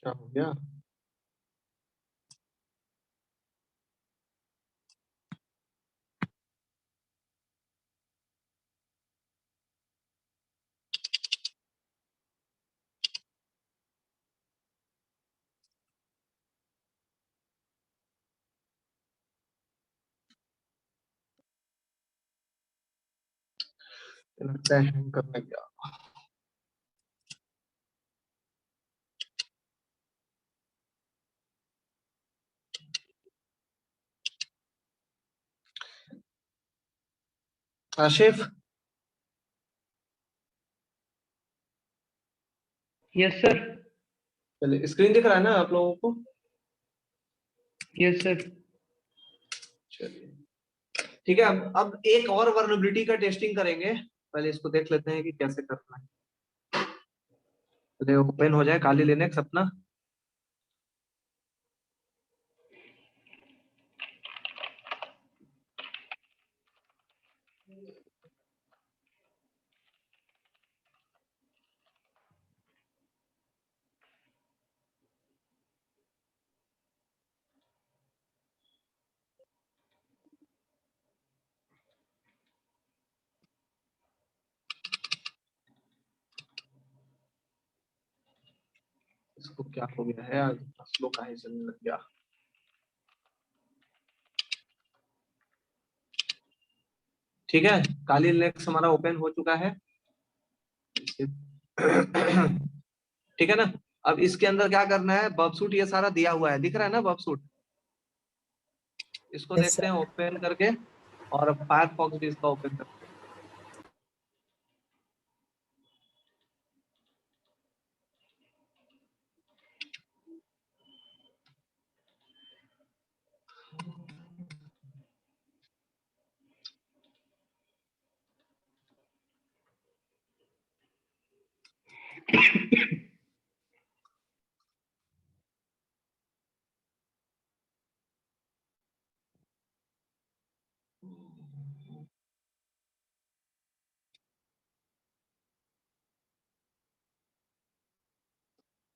क्या हो गया? लगता है हैंग करने गया। Ashif, yes sir. चलिए स्क्रीन दिख रहा है ना आप लोगों को? Yes sir. चलिए ठीक है, अब एक और वर्नेबिलिटी का टेस्टिंग करेंगे। पहले इसको देख लेते हैं कि कैसे करना है। चलिए ओपन हो जाए काली लिनक्स अपना। इसको क्या हो गया है आज, स्लो काहे चलने लग गया। ठीक है, काली लिनक्स हमारा ओपन हो चुका है। ठीक है ना। अब इसके अंदर क्या करना है, बबसूट ये सारा दिया हुआ है, दिख रहा है ना बबसूट। इसको Yes, देखते sir. हैं ओपन करके, और फायरफॉक्स भी इसका ओपन करते हैं।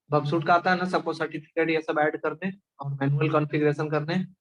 बबसूट का आता है ना सबको, सर्टिफिकेट ये सब ऐड करते हैं और मैनुअल कॉन्फ़िगरेशन करते हैं।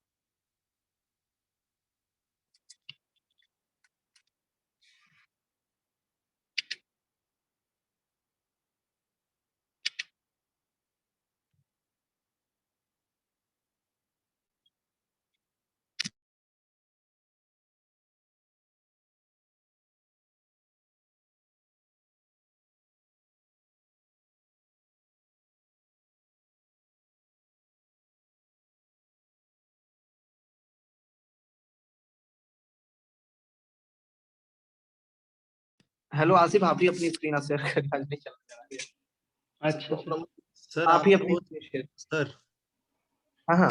हेलो आसिफ, आप ही अपनी स्क्रीन शेयर करें, आज नहीं चल रहा है अच्छा सर। प्रॉब्लम। सर आप ही आपका अपनी वो स्क्रीन शेयर। सर हाँ हाँ,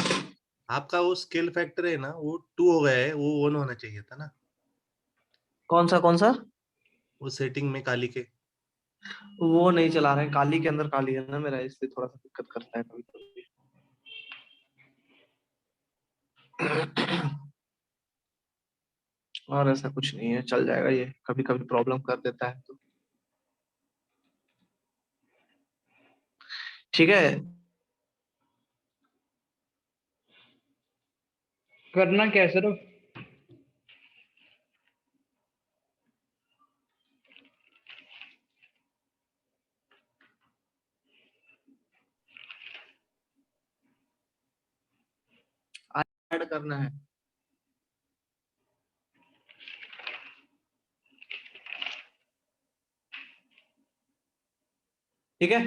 आपका वो स्केल फैक्टर है ना, वो 2 हो गया है, वो 1 होना चाहिए था ना, कौन सा कौन सा? वो सेटिंग में काली के। वो नहीं चला रहे हैं, काली के अंदर काली है ना मेरा, इसलिए थोड़ा सा दिक्कत करता है कभी कभी। और ऐसा कुछ नहीं है, चल जाएगा, ये कभी कभी प्रॉब्लम कर देता है तो। ठीक है, करना क्या है सर अब? ऐड करना है। ठीक है,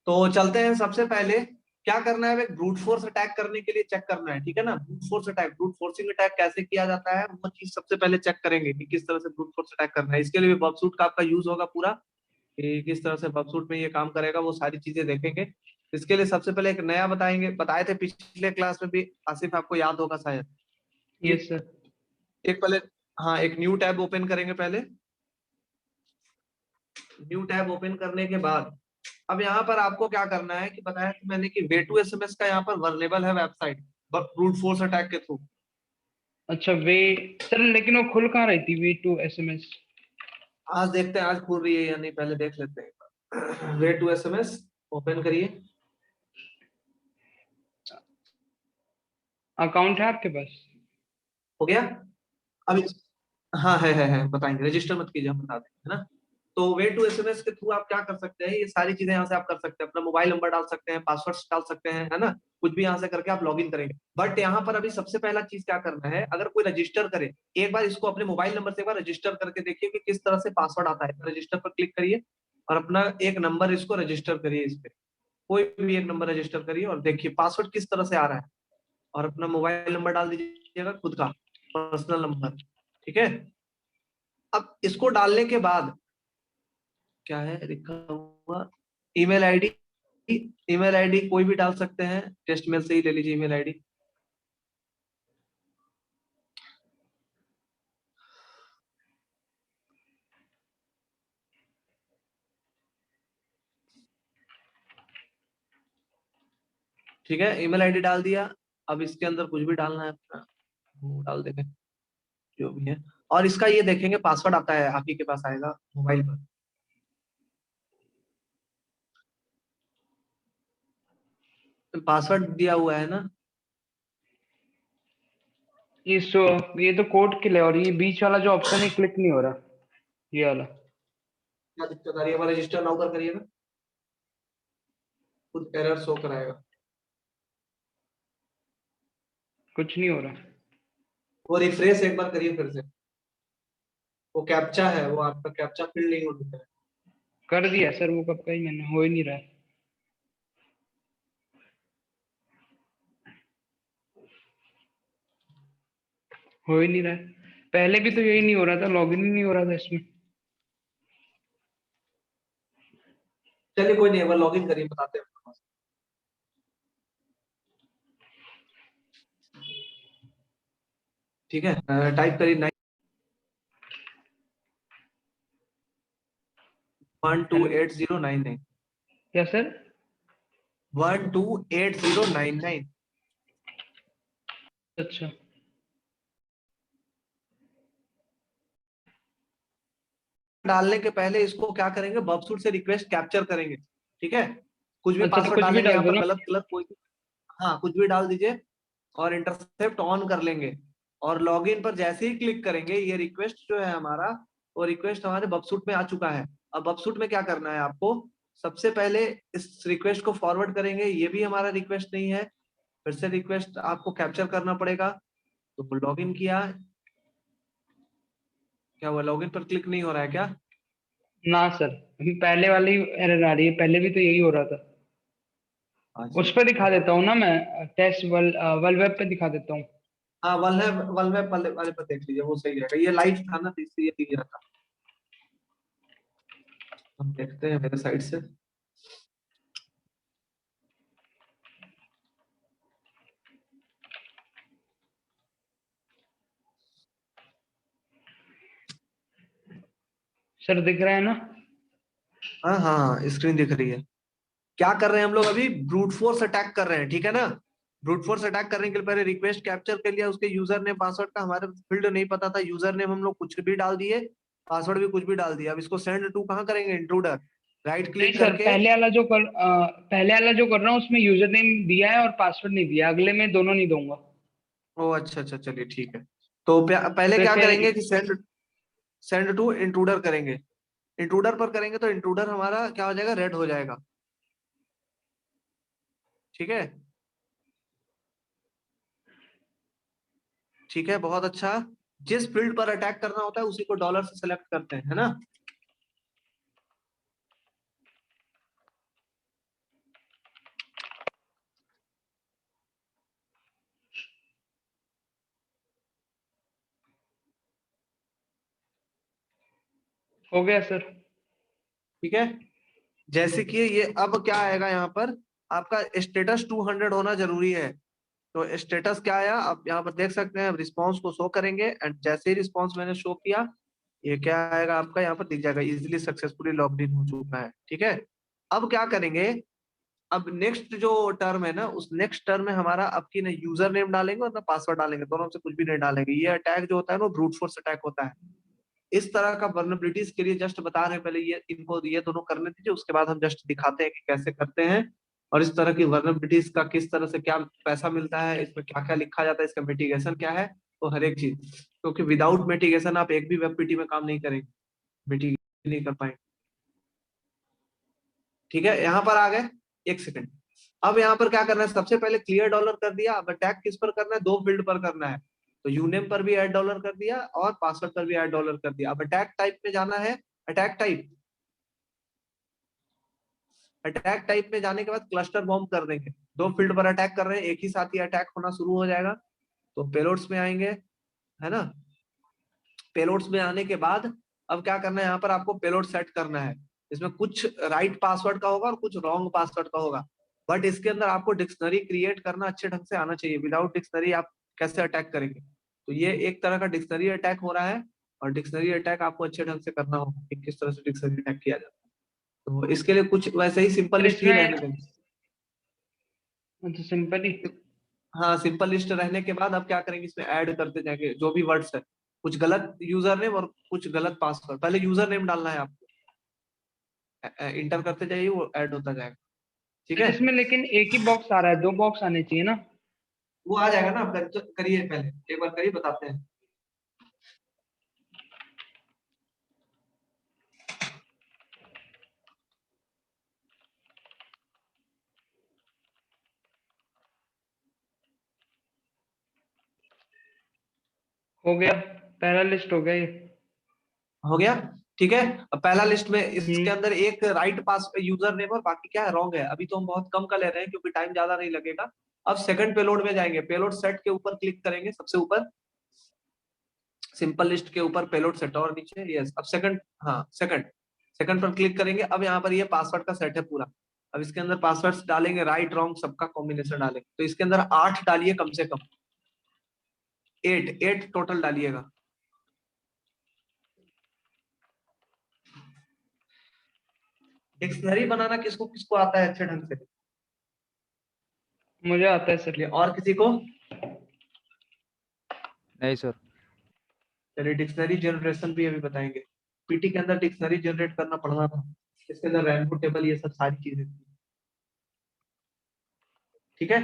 तो चलते हैं। सबसे पहले क्या करना है, एक ब्रूट फोर्स अटैक करने के लिए चेक करना है, ठीक है ना। Brute force attack, brute forcing attack कैसे किया जाता है वो चीज सबसे पहले चेक करेंगे कि किस तरह से ब्रूट फोर्स अटैक करना है। इसके लिए भी बबसूट का आपका यूज होगा पूरा, कि किस तरह से बबसूट में ये काम करेगा, वो सारी चीजें देखेंगे। इसके लिए सबसे पहले एक नया बताएंगे, बताए थे पिछले क्लास में भी, आसिफ आपको याद होगा शायद। Yes sir. एक पहले, हाँ, एक न्यू टैब ओपन करेंगे पहले। न्यू टैब ओपन करने के बाद अब यहाँ पर आपको क्या करना है, कि बताया कि मैंने कि वे टू एसएमएस का यहाँ पर वर्नेबल है वेबसाइट, ब्रूट फोर्स अटैक के थ्रू। अच्छा वे सर, लेकिन वो खुल कहाँ रही थी V2SMS? आज देखते हैं आज खुल रही है या नहीं, पहले देख लेते हैं। वे टू एसएमएस ओपन करिए। अकाउंट है आपके पास? हो गया। अब हाँ है, बताएंगे, रजिस्टर मत कीजिए, हम बता देंगे, है ना। तो वे टू एसएमएस के थ्रू आप क्या कर सकते हैं, ये सारी चीजें यहाँ से आप कर सकते हैं, अपना मोबाइल नंबर डाल सकते हैं, पासवर्ड डाल सकते हैं, है ना। कुछ भी यहाँ से करके आप लॉगिन करेंगे। बट यहाँ पर अभी सबसे पहला चीज क्या करना है, अगर कोई रजिस्टर करे, एक बार इसको अपने मोबाइल नंबर से एक बार रजिस्टर करके देखिए कि किस तरह से पासवर्ड आता है। रजिस्टर पर क्लिक करिए और अपना एक नंबर इसको रजिस्टर करिए, इस पे कोई भी एक नंबर रजिस्टर करिए और देखिए पासवर्ड किस तरह से आ रहा है। और अपना मोबाइल नंबर डाल दीजिएगा, खुद का पर्सनल नंबर, ठीक है। अब इसको डालने के बाद क्या है लिखा हुआ, ईमेल आईडी, ईमेल आईडी कोई भी डाल सकते हैं, टेस्ट मेल से ही ले लीजिए ईमेल आईडी। ठीक है, ईमेल आईडी डाल दिया। अब इसके अंदर कुछ भी डालना है अपना, वो डाल देंगे जो भी है। और इसका ये देखेंगे पासवर्ड आता है, आप ही के पास आएगा मोबाइल पर। पासवर्ड दिया हुआ है ना। ये तो कोड के लिए, और ये बीच वाला जो ऑप्शन है क्लिक नहीं हो रहा, ये वाला। क्या दिक्कत आ रही है, रजिस्टर नाउ पर करिएगा, कुछ एरर शो कराएगा। कुछ नहीं हो रहा। वो रिफ्रेश एक बार करिए फिर से। वो कैप्चा है, वो आपका कैप्चा फिल नहीं हो रहा है। कर दिया सर वो कब का ही मैंने, हो ही नहीं रहा है। हो ही नहीं रहा है। पहले भी तो यही नहीं हो रहा था, लॉगिन ही नहीं हो रहा था इसमें। चलिए कोई नहीं, एक बार लॉगिन करिए, बताते हैं आपको। ठीक है, टाइप करिए 128099। क्या सर? 128099। अच्छा डालने के पहले इसको क्या करेंगे, बबसूट से रिक्वेस्ट कैप्चर करेंगे। ठीक है, कुछ भी अच्छा, तो पासवर्ड कुछ भी डालेंगे डाल यहाँ दो पर, ना। गलत गलत कोई, हाँ कुछ भी डाल दीजिए और इंटरसेप्ट ऑन कर लेंगे। और लॉगिन पर जैसे ही क्लिक करेंगे, ये रिक्वेस्ट जो है हमारा, वो रिक्वेस्ट हमारे बबसूट में आ चुका है। अब बबसूट में क्या करना है आपको, सबसे पहले इस रिक्वेस्ट को फॉरवर्ड करेंगे। ये भी हमारा रिक्वेस्ट नहीं है, फिर से रिक्वेस्ट आपको कैप्चर करना पड़ेगा। तो लॉगिन किया, क्या हुआ, लॉगिन पर क्लिक नहीं हो रहा है क्या? ना सर, अभी पहले वाली एरर आ रही है, पहले भी तो यही हो रहा था। अच्छा, उस पर दिखा देता हूँ ना मैं, टेस्ट वर्ल्ड वेब पे दिखा देता हूँ। हाँ वलवेब वाले पर देख लीजिए, वो सही रहेगा। ये लाइव था ना, तो इसलिए दिख रहा था। हम देखते हैं मेरे साइड से। सर दिख रहा है ना? हाँ हाँ, स्क्रीन दिख रही है। क्या कर रहे हैं हम लोग अभी, ब्रूट फोर्स अटैक कर रहे हैं, ठीक है ना। ब्रूट फोर्स अटैक करने के लिए पहले रिक्वेस्ट कैप्चर कर लिया, उसके यूजर नेम पासवर्ड का हमारे फील्ड नहीं पता था, यूजर नेम हम लोग कुछ भी डाल दिए, पासवर्ड भी कुछ भी डाल दिया। अब इसको सेंड टू कहाँ करेंगे, इंट्रूडर। राइट नहीं क्लिक सर, करके, पहले वाला जो कर रहा हूँ उसमें यूजर नेम दिया है और पासवर्ड नहीं दिया, अगले में दोनों नहीं दूंगा। ओ अच्छा अच्छा, चलिए ठीक है। तो पहले क्या फिर करेंगे कि सेंड टू इंट्रूडर करेंगे। इंट्रूडर पर करेंगे तो इंट्रूडर हमारा क्या हो जाएगा, रेड हो जाएगा। ठीक है, ठीक है, बहुत अच्छा। जिस फील्ड पर अटैक करना होता है उसी को डॉलर से सेलेक्ट करते हैं, है ना। हो गया सर। ठीक है, जैसे कि ये अब क्या आएगा यहाँ पर, आपका स्टेटस 200 होना जरूरी है। तो स्टेटस क्या आया, आप यहाँ पर देख सकते हैं। रिस्पॉन्स को शो करेंगे एंड जैसे ही रिस्पॉन्स मैंने शो किया, ये क्या आएगा आपका, यहाँ पर दिख जाएगा इजिली सक्सेसफुली लॉग्ड इन हो चुका है। ठीक है, अब क्या करेंगे, अब नेक्स्ट जो टर्म है ना, उस नेक्स्ट टर्म में हमारा अब की ना यूजर नेम डालेंगे और ना पासवर्ड डालेंगे, दोनों में से कुछ भी नहीं डालेंगे। ये अटैक जो होता है ना, ब्रूट फोर्स अटैक होता है। इस तरह का वर्नबिलिटीज के लिए जस्ट बता रहे हैं, पहले ये इनको ये दोनों करने दीजिए, उसके बाद हम जस्ट दिखाते हैं कि कैसे करते हैं। और इस तरह की वर्नबिलिटीज का किस तरह से क्या पैसा मिलता है, इसमें क्या क्या लिखा जाता है, इसका मिटिगेशन क्या है, तो हर एक चीज। क्योंकि विदाउट मिटिगेशन आप एक भी वेब पीटी में काम नहीं करेंगे, मिटिगेशन नहीं कर पाएंगे। ठीक है, यहाँ पर आ गए, एक सेकंड। अब यहाँ पर क्या करना है, सबसे पहले क्लियर डॉलर कर दिया। अब अटैक किस पर करना है, दो फील्ड पर करना है। तो यूनेम पर भी ऐड डॉलर कर दिया और पासवर्ड पर भी ऐड डॉलर कर दिया। अब अटैक टाइप में जाना है, अटैक टाइप, अटैक टाइप में जाने के बाद क्लस्टर बॉम्ब कर देंगे। दो फील्ड पर अटैक कर रहे हैं, एक ही साथ ही अटैक होना शुरू हो जाएगा। तो पेलोड्स में आएंगे, है ना। पेलोड्स में आने के बाद अब क्या करना है, यहाँ पर आपको पेलोड सेट करना है। इसमें कुछ राइट पासवर्ड का होगा और कुछ रॉन्ग पासवर्ड का होगा। बट इसके अंदर आपको डिक्शनरी क्रिएट करना अच्छे ढंग से आना चाहिए। विदाउट डिक्शनरी आप कैसे अटैक करेंगे। तो ये एक तरह का डिक्शनरी अटैक हो रहा है, और डिक्शनरी अटैक आपको अच्छे ढंग से करना होगा कि किस तरह से डिक्शनरी अटैक किया जाता है। तो इसके लिए कुछ वैसे ही सिंपल सर लिस्ट ही रहने इसमें देंगे। अच्छा सिंपल ही। हाँ, सिंपल लिस्ट रहने के बाद अब क्या करेंगे, इसमें ऐड करते जाएंगे जो भी वर्ड्स है। कुछ गलत यूजर नेम और कुछ गलत पासवर्ड, पहले यूजर नेम डालना है आपको, इंटर करते जाइए, वो ऐड होता जाएगा। ठीक सर है, इसमें लेकिन एक ही बॉक्स आ रहा है, दो बॉक्स आने चाहिए ना। वो आ जाएगा ना। आप करिए, पहले एक बार करिए, बताते हैं। हो गया, पहला लिस्ट हो गया ये। हो गया, ठीक है। अब पहला लिस्ट में इसके हम्म। अंदर एक राइट पास यूजर नेम और बाकी क्या है रॉन्ग है। अभी तो हम बहुत कम का ले रहे हैं क्योंकि टाइम ज्यादा नहीं लगेगा। अब सेकंड पेलोड में जाएंगे, पेलोड सेट के ऊपर क्लिक करेंगे, सबसे ऊपर सिंपल लिस्ट के ऊपर पेलोड सेट और नीचे यस। अब सेकंड, हाँ सेकंड पर क्लिक करेंगे। अब यहाँ पर ये पासवर्ड का सेट है पूरा। अब इसके अंदर पासवर्ड्स डालेंगे, राइट रॉन्ग सबका कॉम्बिनेशन डालेंगे। तो इसके अंदर 8 डालिए कम से कम, 8 टोटल डालिएगा। डिक्शनरी बनाना किसको किसको आता है अच्छे ढंग से? मुझे आता है सर। और किसी को? नहीं सर। चलिए डिक्शनरी जनरेशन भी अभी बताएंगे। पीटी के अंदर डिक्शनरी जनरेट करना पड़ना था, इसके अंदर रैंबो टेबल ये सब सारी चीजें थी, ठीक है।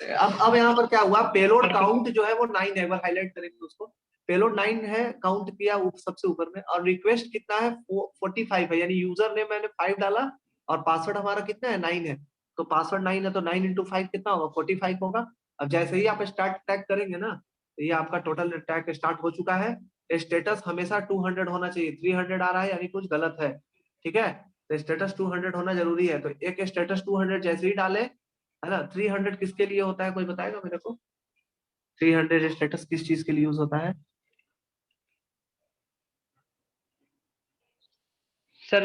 अब यहाँ पर क्या हुआ, पेलोड काउंट जो है वो 9 है, एक बार हाईलाइट करेंगे उसको। पेलोड 9 है, काउंट किया सबसे ऊपर में, और रिक्वेस्ट कितना है 45 है, यानी यूजर ने मैंने 5 डाला और पासवर्ड हमारा कितना है 9 है। तो पासवर्ड 9 है तो 9 into 5 कितना होगा 45 होगा। अब जैसे ही आप स्टार्ट टैग करेंगे ना, तो ये आपका टोटल टैग स्टार्ट हो चुका है। स्टेटस हमेशा 200 होना चाहिए, 300 आ रहा है यानी कुछ गलत है, ठीक है। तो स्टेटस 200 होना जरूरी है। तो एक स्टेटस 200 जैसे ही डाले, है ना। 300 किसके लिए होता है, कोई बताएगा मेरे को? 300 स्टेटस किस चीज के लिए यूज होता है? सर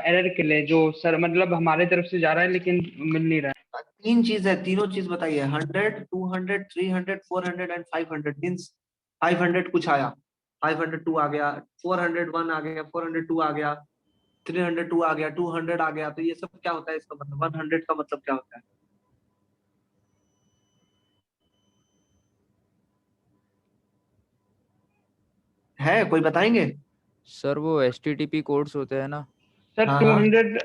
एरर के लिए, जो सर मतलब हमारे तरफ से जा रहा है लेकिन मिल नहीं रहा है। 3 चीज है, तीनों चीज बताइए। 100, 200, 300, 400 एंड 500 मींस 500 कुछ आया, 502 आ गया, 401 आ गया, 402 आ गया, 302 आ गया, 200 आ गया। तो ये सब क्या होता है, इसका मतलब 100 का मतलब क्या होता है कोई बताएंगे? सर वो HTTP कोड्स होते हैं ना। सर हाँ, 200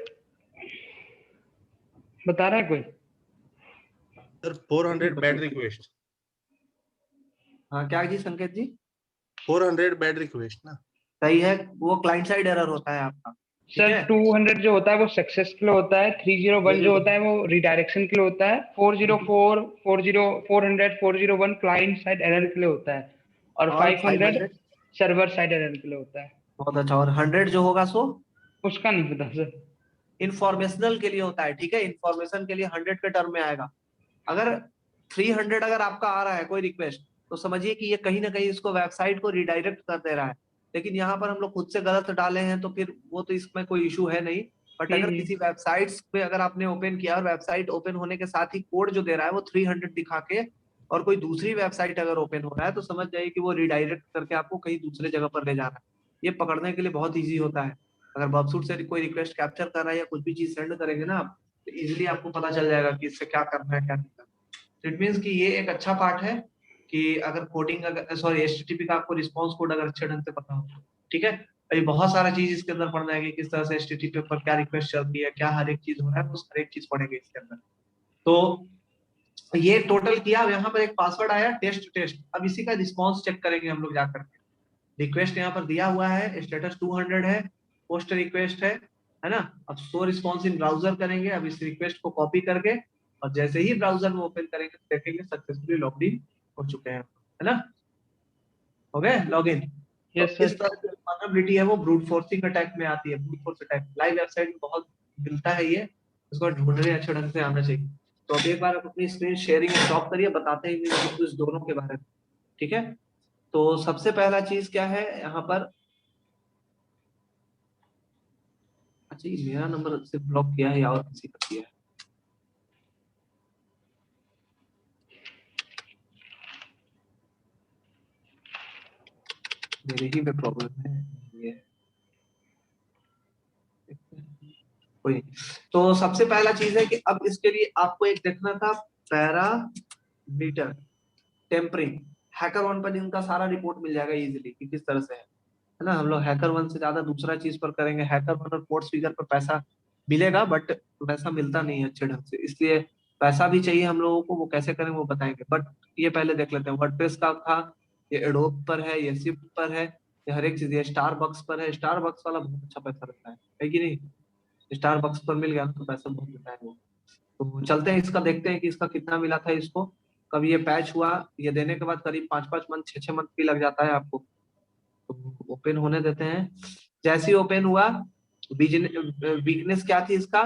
बता रहा है कोई? सर 400 बैड रिक्वेस्ट, हाँ क्या जी संकेत जी? 400 बैड रिक्वेस्ट ना। सही है, वो क्लाइंट साइड एरर होता है आपका, ठीक सर है। 200 जो होता है वो सक्सेस के लिए होता है, 301 जो होता है वो रिडायरेक्शन के लिए होता है, 404 400 401 क्लाइंट साइड एरर के लिए होता है, और 500 सर्वर साइड एरर के लिए होता है। बहुत अच्छा। और 100 जो होगा सो उसका नहीं पता सर। इंफॉर्मेशनल के लिए होता है, ठीक है। इंफॉर्मेशन के लिए 100 के टर्म में आएगा। अगर 300 अगर आपका आ रहा है कोई रिक्वेस्ट, तो समझिए कि ये कहीं ना कहीं इसको वेबसाइट को रिडायरेक्ट कर दे रहा है। लेकिन यहाँ पर हम लोग खुद से गलत डाले हैं तो फिर वो तो इसमें कोई इशू है नहीं। बट अगर किसी वेबसाइट्स पे अगर आपने ओपन किया और वेबसाइट ओपन होने के साथ ही कोड जो दे रहा है वो 300 दिखा के, और कोई दूसरी वेबसाइट अगर ओपन हो रहा है, तो समझ जाइए कि वो रिडायरेक्ट करके आपको कहीं दूसरे जगह पर ले जा रहा है। ये पकड़ने के लिए बहुत ईजी होता है। अगर बबसूट से कोई रिक्वेस्ट कैप्चर कर रहा है या कुछ भी चीज सेंड करेंगे ना आप, तो इजिली आपको पता चल जाएगा कि इससे क्या करना है क्या नहीं करना। इट मीन्स कि ये एक अच्छा पार्ट है कि अगर कोडिंग, अगर सॉरी एचटीटीपी का आपको रिस्पांस कोड अगर अच्छे ढंग से पता हो, ठीक है। अभी बहुत सारा चीज इसके अंदर पढ़ना है कि किस तरह से एचटीटीपी पर क्या रिक्वेस्ट चल रही है, क्या हर एक चीज हो रहा है, उस हर एक चीज पढ़ेंगे इसके अंदर। तो ये टोटल किया। अब यहाँ पर एक पासवर्ड आया टेस्ट। अब इसी का रिस्पॉन्स चेक करेंगे हम लोग जाकर के। रिक्वेस्ट यहाँ पर दिया हुआ है, स्टेटस 200 है, पोस्ट रिक्वेस्ट है ना। अब शो रिस्पॉन्स इन ब्राउजर करेंगे। अब इस रिक्वेस्ट को कॉपी करके, और जैसे ही ब्राउजर में ओपन करेंगे तो देखेंगे सक्सेसफुली लॉग इन हो चुके हैं, है ना। हो गए लॉग इन। तो इस तरह की वल्नरेबिलिटी है वो ब्रूट फोर्सिंग अटैक में आती है। Brute force attack live website में बहुत मिलता है, ये इसको ढूंढने अच्छे ढंग से आना चाहिए। तो अब एक बार आप अपनी स्क्रीन शेयरिंग स्टॉप करिए, बताते हैं इस दोनों के बारे में, ठीक है। तो सबसे पहला चीज क्या है यहाँ पर, अच्छा ये मेरा नंबर सिर्फ ब्लॉक किया है या और किसी का किया है? मेरे ही में प्रॉब्लम है ये, कोई। तो सबसे पहला चीज है कि अब इसके लिए आपको एक देखना था पैरामीटर टेम्परिंग। हैकर वन पर इनका सारा रिपोर्ट मिल जाएगा इजीली कि किस तरह से है ना। हम लोग हैकर वन से ज्यादा दूसरा चीज पर करेंगे। हैकर वन और कोर्स फिगर पर पैसा मिलेगा, बट वैसा मिलता नहीं है अच्छे ढंग से, इसलिए पैसा भी चाहिए हम लोगों को। वो कैसे करें वो बताएंगे, बट ये पहले देख लेते हैं। वर्डप्रेस का था, ये एडोब पर है, ये शिफ्ट पर है, ये हर एक चीज। ये स्टारबक्स पर है, स्टारबक्स वाला बहुत अच्छा पैसा रहता है कि नहीं। स्टारबक्स पर मिल गया तो पैसा बहुत मिलता है वो। तो चलते हैं इसका देखते हैं कि इसका कितना मिला था इसको कभी ये पैच हुआ, ये देने के बाद करीब 5-5 मंथ 6-6 मंथ भी लग जाता है आपको। तो ओपन होने देते हैं। जैसे ही ओपन हुआ, वीकनेस क्या थी इसका,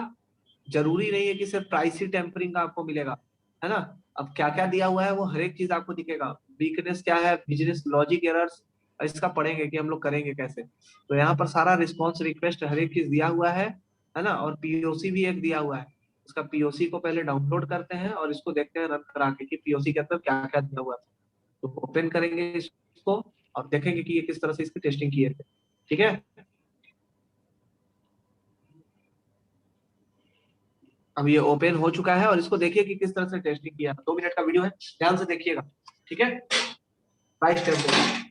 जरूरी नहीं है कि सिर्फ प्राइस ही टेम्परिंग का आपको मिलेगा, है ना। अब क्या क्या दिया हुआ है वो हर एक चीज आपको दिखेगा। वीकनेस क्या है, बिजनेस लॉजिक एरर्स, इसका पढ़ेंगे कि हम लोग करेंगे कैसे। तो यहाँ पर सारा रिस्पॉन्स रिक्वेस्ट हर एक चीज दिया हुआ है ना। और पीओसी भी एक दिया हुआ है। इसका पीओसी को पहले डाउनलोड करते हैं और इसको देखते हैं रन करा के कि पीओसी के अंदर क्या क्या दिया हुआ है। तो ओपन करेंगे इसको और देखेंगे कि ये किस तरह से इसकी टेस्टिंग की है। ठीक है, अब ये ओपन हो चुका है और इसको देखिए कि किस तरह से टेस्टिंग किया। 2 मिनट का वीडियो है, ध्यान से देखिएगा। ठीक है, प्राइस टेम्परिंग।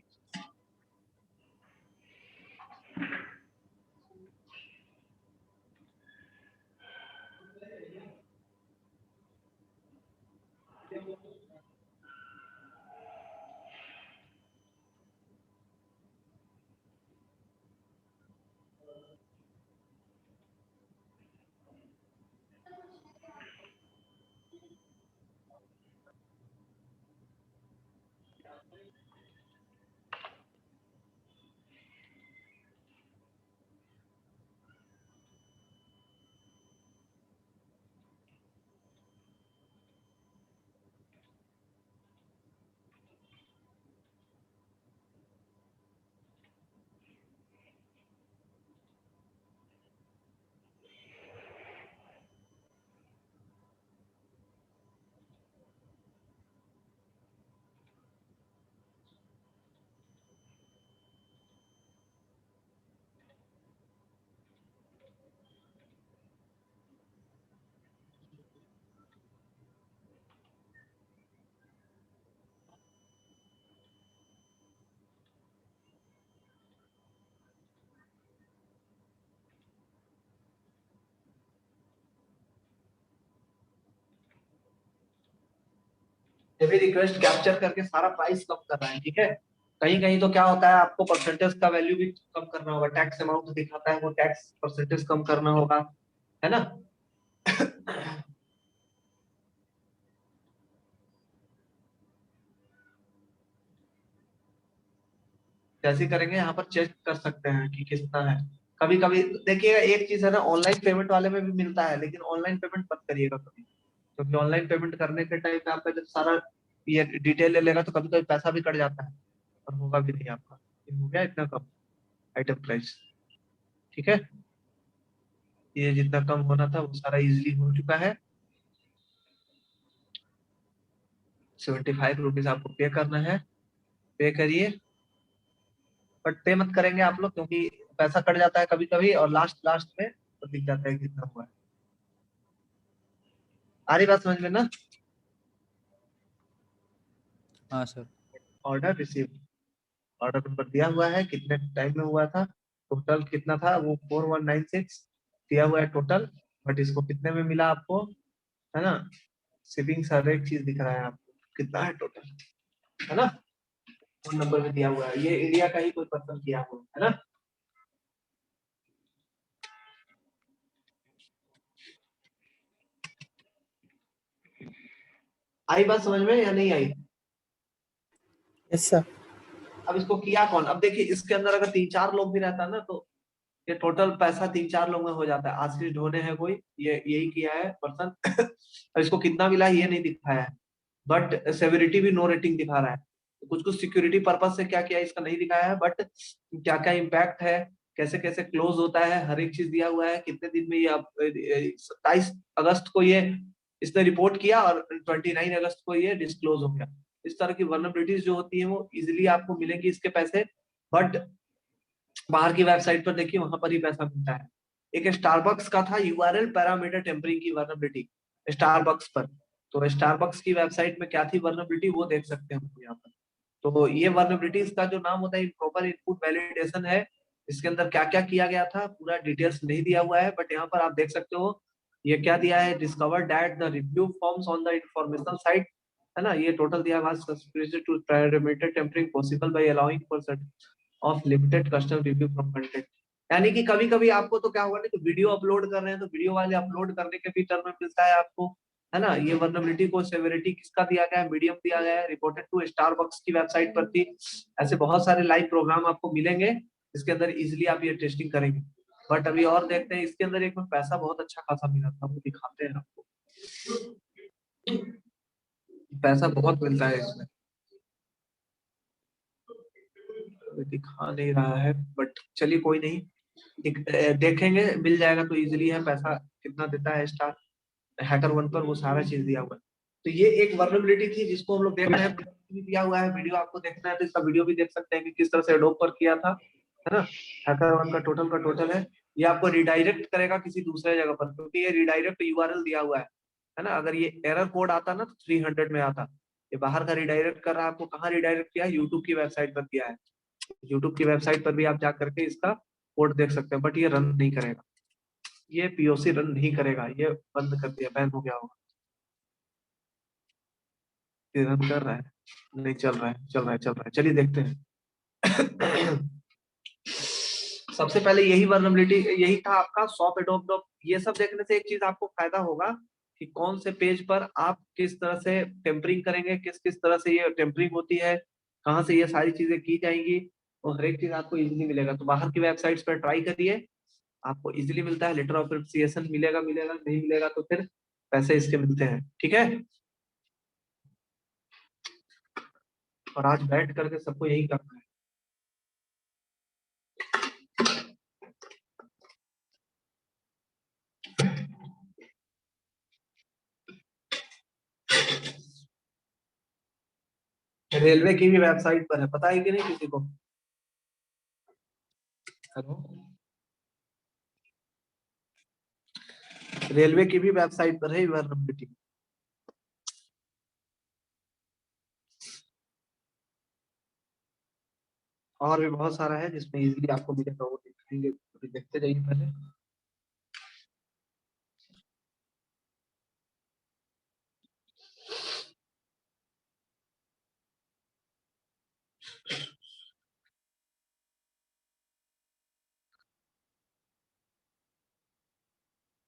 ये भी रिक्वेस्ट कैप्चर करके सारा प्राइस कम कर रहा है। ठीक है, कहीं कहीं तो क्या होता है, आपको परसेंटेज का वैल्यू भी कम करना होगा। टैक्स अमाउंट दिखाता है, वो टैक्स परसेंटेज कम करना होगा, है ना। कैसे करेंगे, यहाँ पर चेक कर सकते हैं कि कितना है। कभी कभी देखिएगा, एक चीज है ना, ऑनलाइन पेमेंट वाले में भी मिलता है, लेकिन ऑनलाइन पेमेंट मत करिएगा कभी, क्योंकि ऑनलाइन पेमेंट करने के टाइम पे आपका जब सारा ये डिटेल ले लेगा तो कभी कभी पैसा भी कट जाता है और होगा भी नहीं आपका। ये हो गया इतना कम आइटम प्राइस। ठीक है, ये जितना कम होना था वो सारा इजिली हो चुका है। 75 रुपीज आपको पे करना है, पे करिए। बट पे मत करेंगे आप लोग, क्योंकि पैसा कट जाता है कभी कभी और लास्ट लास्ट में तो दिख जाता है कितना हुआ है। आ रही बात समझ में ना। हाँ sir. Order receive, order number दिया हुआ है, कितने टाइम में हुआ था, टोटल कितना था, वो 4196 दिया हुआ है टोटल। बट इसको कितने में मिला आपको, है ना। शिपिंग हर एक चीज दिख रहा है आपको कितना है टोटल, है ना। फोन नंबर भी दिया हुआ है, ये इंडिया का ही कोई पर्सन किया हुआ है ना। आई बात समझ में या नहीं आई। Yes sir. अब इसको किया कौन, अब देखिए इसके अंदर अगर 3-4 लोग भी रहता ना तो ये टोटल पैसा 3-4 लोग में हो जाता है। आशीष ढोने है कोई, ये यही किया है पर्सन। और इसको कितना मिला ये नहीं दिखाया है, बट सेवेरिटी भी नो रेटिंग दिखा रहा है। कुछ कुछ सिक्योरिटी पर्पस से क्या किया इसका नहीं दिखाया है, बट क्या क्या इम्पैक्ट है, कैसे कैसे क्लोज होता है, हर एक चीज दिया हुआ है। कितने दिन में ये 27 अगस्त को ये इसने रिपोर्ट किया और 29 अगस्त को ये डिस्क्लोज हो गया। इस तरह की वर्नबिलिटीज जो होती है वो इजिली आपको मिलेंगी इसके पैसे, बट बाहर की वेबसाइट पर देखिए वहां पर ही पैसा मिलता है। एक स्टारबक्स का था यूआरएल पैरामीटर टेम्परिंग की वर्नबिलिटी स्टारबक्स पर, तो स्टारबक्स की वेबसाइट में क्या थी वर्नबिलिटी वो देख सकते हैं हम यहाँ पर। तो ये वर्नबिलिटीज का जो नाम होता है इम्प्रॉपर इनपुट वैलिडेशन है। इसके अंदर क्या क्या किया गया था पूरा डिटेल्स नहीं दिया हुआ है, बट यहाँ पर आप देख सकते हो ये क्या दिया है, discover that the review forms on the information site, है ना। ये टोटल दिया हुआ to parameter tampering possible by allowing for of limited custom review from content. यानी कि कभी कभी आपको तो क्या होगा ना कि वीडियो अपलोड कर रहे हैं तो वीडियो वाले अपलोड करने के भी टर्म में मिलता है आपको, है ना। ये वर्नेबिलिटी को सेवेरिटी किसका दिया गया है, मीडियम दिया गया है, रिपोर्टेड टू स्टारबक्स की वेबसाइट पर थी। ऐसे बहुत सारे लाइव प्रोग्राम आपको मिलेंगे इसके अंदर, इजिली आप ये टेस्टिंग करेंगे। बट अभी और देखते हैं, इसके अंदर एक में पैसा बहुत अच्छा खासा मिला था, वो दिखाते हैं आपको। पैसा बहुत मिलता है इसमें, दिखा नहीं रहा है, बट चलिए कोई नहीं, देखेंगे, मिल जाएगा तो इजीली है। पैसा कितना देता है स्टार हैकर वन पर, वो सारा चीज दिया हुआ है। तो ये एक वर्नेबिलिटी थी जिसको हम लोग देख रहे हैं, भी दिया हुआ है। वीडियो आपको देखना है तो इसका वीडियो भी देख सकते हैं कि किस तरह से एडोब पर किया था, है ना। हैकर वन का टोटल है। ये आपको रिडायरेक्ट करेगा किसी दूसरे जगह पर, क्योंकि ये रिडायरेक्ट यूआरएल दिया हुआ है ना। अगर ये एरर कोड आता ना तो 300 में आता। ये बाहर का रिडायरेक्ट कर रहा है, आपको कहाँ रिडायरेक्ट किया है, यूट्यूब की वेबसाइट पर किया है। यूट्यूब की वेबसाइट पर भी आप जा करके इसका कोड देख सकते हैं, बट ये रन नहीं करेगा, ये पीओसी रन नहीं करेगा, ये बंद कर दिया, बैन हो गया होगा। ये रन कर रहा है, नहीं चल रहा है, चलिए देखते हैं। सबसे पहले यही वर्नेबिलिटी, यही था आपका सॉप एडोब डॉप। ये सब देखने से एक चीज आपको फायदा होगा कि कौन से पेज पर आप किस तरह से टेम्परिंग करेंगे, किस किस तरह से ये टेम्परिंग होती है, कहाँ से ये सारी चीजें की जाएंगी, तो हर एक चीज आपको इजीली मिलेगा। तो बाहर की वेबसाइट्स पर ट्राई करिए, आपको इजीली मिलता है। लेटर ऑफ एप्रिसिएशन मिलेगा, नहीं मिलेगा तो फिर पैसे इसके मिलते हैं, ठीक है। और आज बैठ करके सबको यही करना है। रेलवे की भी वेबसाइट पर है, पता है कि नहीं किसी को? हेलो, रेलवे की भी वेबसाइट पर है वर्नेबिलिटी। और भी बहुत सारा है जिसमें इजीली आपको मिलेगा, वो दिखाएंगे, देखते जाइए पहले।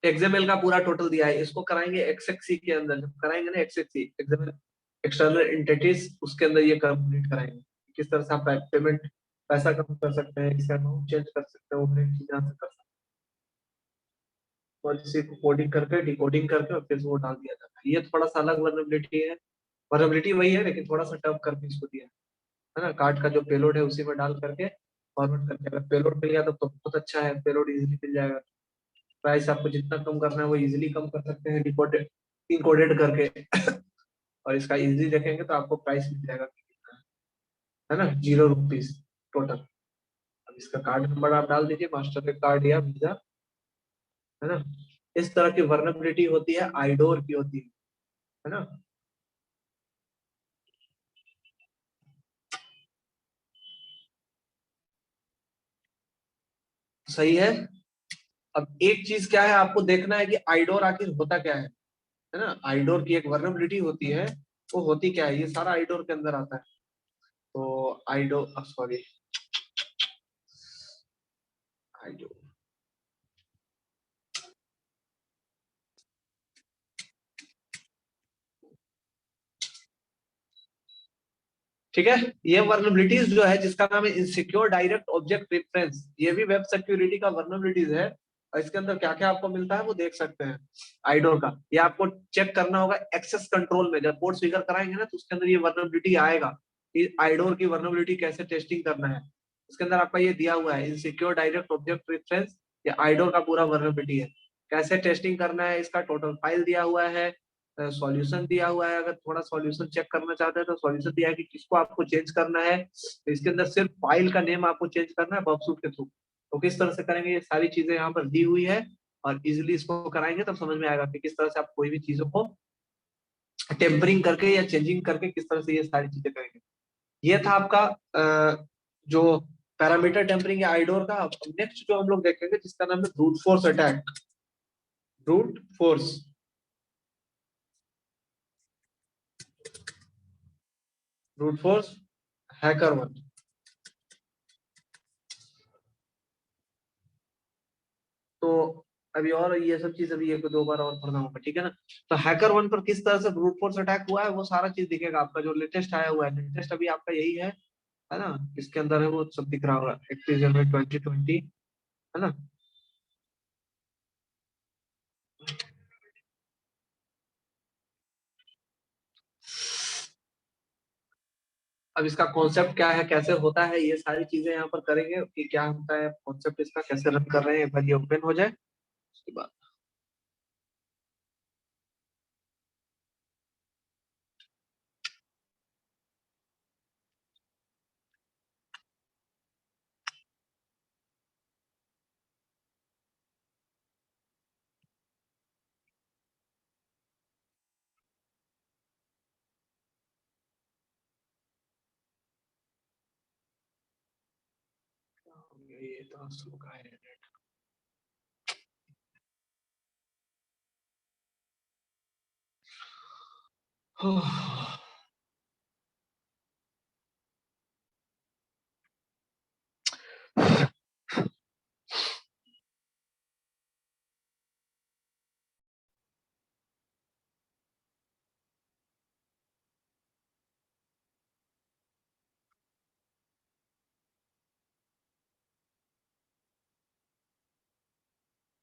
एक्सएमएल का पूरा टोटल दिया है, इसको कराएंगे एक्सएक्सी के अंदर। जब कराएंगे ना एक्सएक्सी, एक्सएमएल एक्सटर्नल एंटिटीज, उसके अंदर ये कंप्लीट कराएंगे किस तरह से आप पेमेंट पैसा कम कर सकते हैं, इसका अमाउंट चेंज कर सकते हैं, वो हर एक चीज यहाँ से कर सकते हैं। और इसी को कोडिंग करके डिकोडिंग करके और फिर वो डाल दिया जाता है। ये थोड़ा सा अलग वर्नेबिलिटी है, वर्नेबिलिटी वही है लेकिन थोड़ा सा टफ करके इसको दिया है ना। कार्ड का जो पेलोड है उसी में डाल करके फॉरवर्ड करके, अगर पेलोड मिल गया तो बहुत अच्छा है, पेलोड इजीली मिल जाएगा। प्राइस आपको जितना कम करना है वो इजीली कम कर सकते हैं डिकोडेड इनकोडेड करके। और इसका इजीली देखेंगे तो आपको प्राइस मिल जाएगा कितना है ना, ₹0 टोटल। अब इसका कार्ड नंबर आप डाल दीजिए, मास्टर के कार्ड या वीजा, है ना। इस तरह की वर्नेबिलिटी होती है, आइडोर की होती है ना। सही है। अब एक चीज क्या है आपको देखना है कि आइडोर आखिर होता क्या है ना। आइडोर की एक वर्नेबिलिटी होती है, वो होती क्या है, ये सारा आइडोर के अंदर आता है। तो आइडोर, सॉरी, आइडोर, ठीक है। ये वर्नेबिलिटीज जो है जिसका नाम है इनसिक्योर डायरेक्ट ऑब्जेक्ट रेफरेंस, ये भी वेब सिक्योरिटी का वर्नेबिलिटीज है। और इसके अंदर क्या क्या आपको मिलता है वो देख सकते हैं आइडोर का। ये आपको चेक करना होगा एक्सेस कंट्रोल में, जब पोर्ट फिगर कराएंगे ना तो उसके अंदर ये वर्नेबिलिटी आएगा कि आइडोर की वर्नेबिलिटी कैसे टेस्टिंग करना है। उसके अंदर आपका ये दिया हुआ है इनसिक्योर डायरेक्ट ऑब्जेक्ट रेफरेंस, ये आइडोर का पूरा वर्नेबिलिटी है। कैसे टेस्टिंग करना है इसका टोटल फाइल दिया हुआ है, सॉल्यूशन दिया हुआ है। अगर थोड़ा सॉल्यूशन चेक करना चाहते हैं तो सॉल्यूशन दिया है कि किसको आपको चेंज करना है। तो इसके अंदर सिर्फ फाइल का नेम आपको चेंज करना है बॉक्सूट के थ्रू। तो किस तरह से करेंगे ये सारी चीजें यहाँ पर दी हुई है, और इजिली इसको कराएंगे तब समझ में आएगा कि किस तरह से आप कोई भी चीजों को टेम्परिंग करके या चेंजिंग करके किस तरह से ये सारी चीजें करेंगे। ये था आपका जो पैरामीटर टेम्परिंग या आइडोर का। नेक्स्ट जो हम लोग देखेंगे जिसका नाम है brute force attack. Brute force, brute force hacker one. तो अभी और ये सब चीज अभी एक दो बार और पढ़ना होगा, ठीक है ना। तो हैकर वन पर किस तरह से ब्रूट फोर्स अटैक हुआ है वो सारा चीज दिखेगा आपका, जो लेटेस्ट आया हुआ है, लेटेस्ट अभी आपका यही है ना, इसके अंदर है वो सब दिख रहा होगा, एक्टिव जनवरी 2020, है ना। अब इसका कॉन्सेप्ट क्या है, कैसे होता है, ये सारी चीजें यहाँ पर करेंगे कि क्या होता है कॉन्सेप्ट इसका, कैसे रन कर रहे हैं, एक बार ये ओपन हो जाए उसके बाद। ये तो स्लो का है नेट।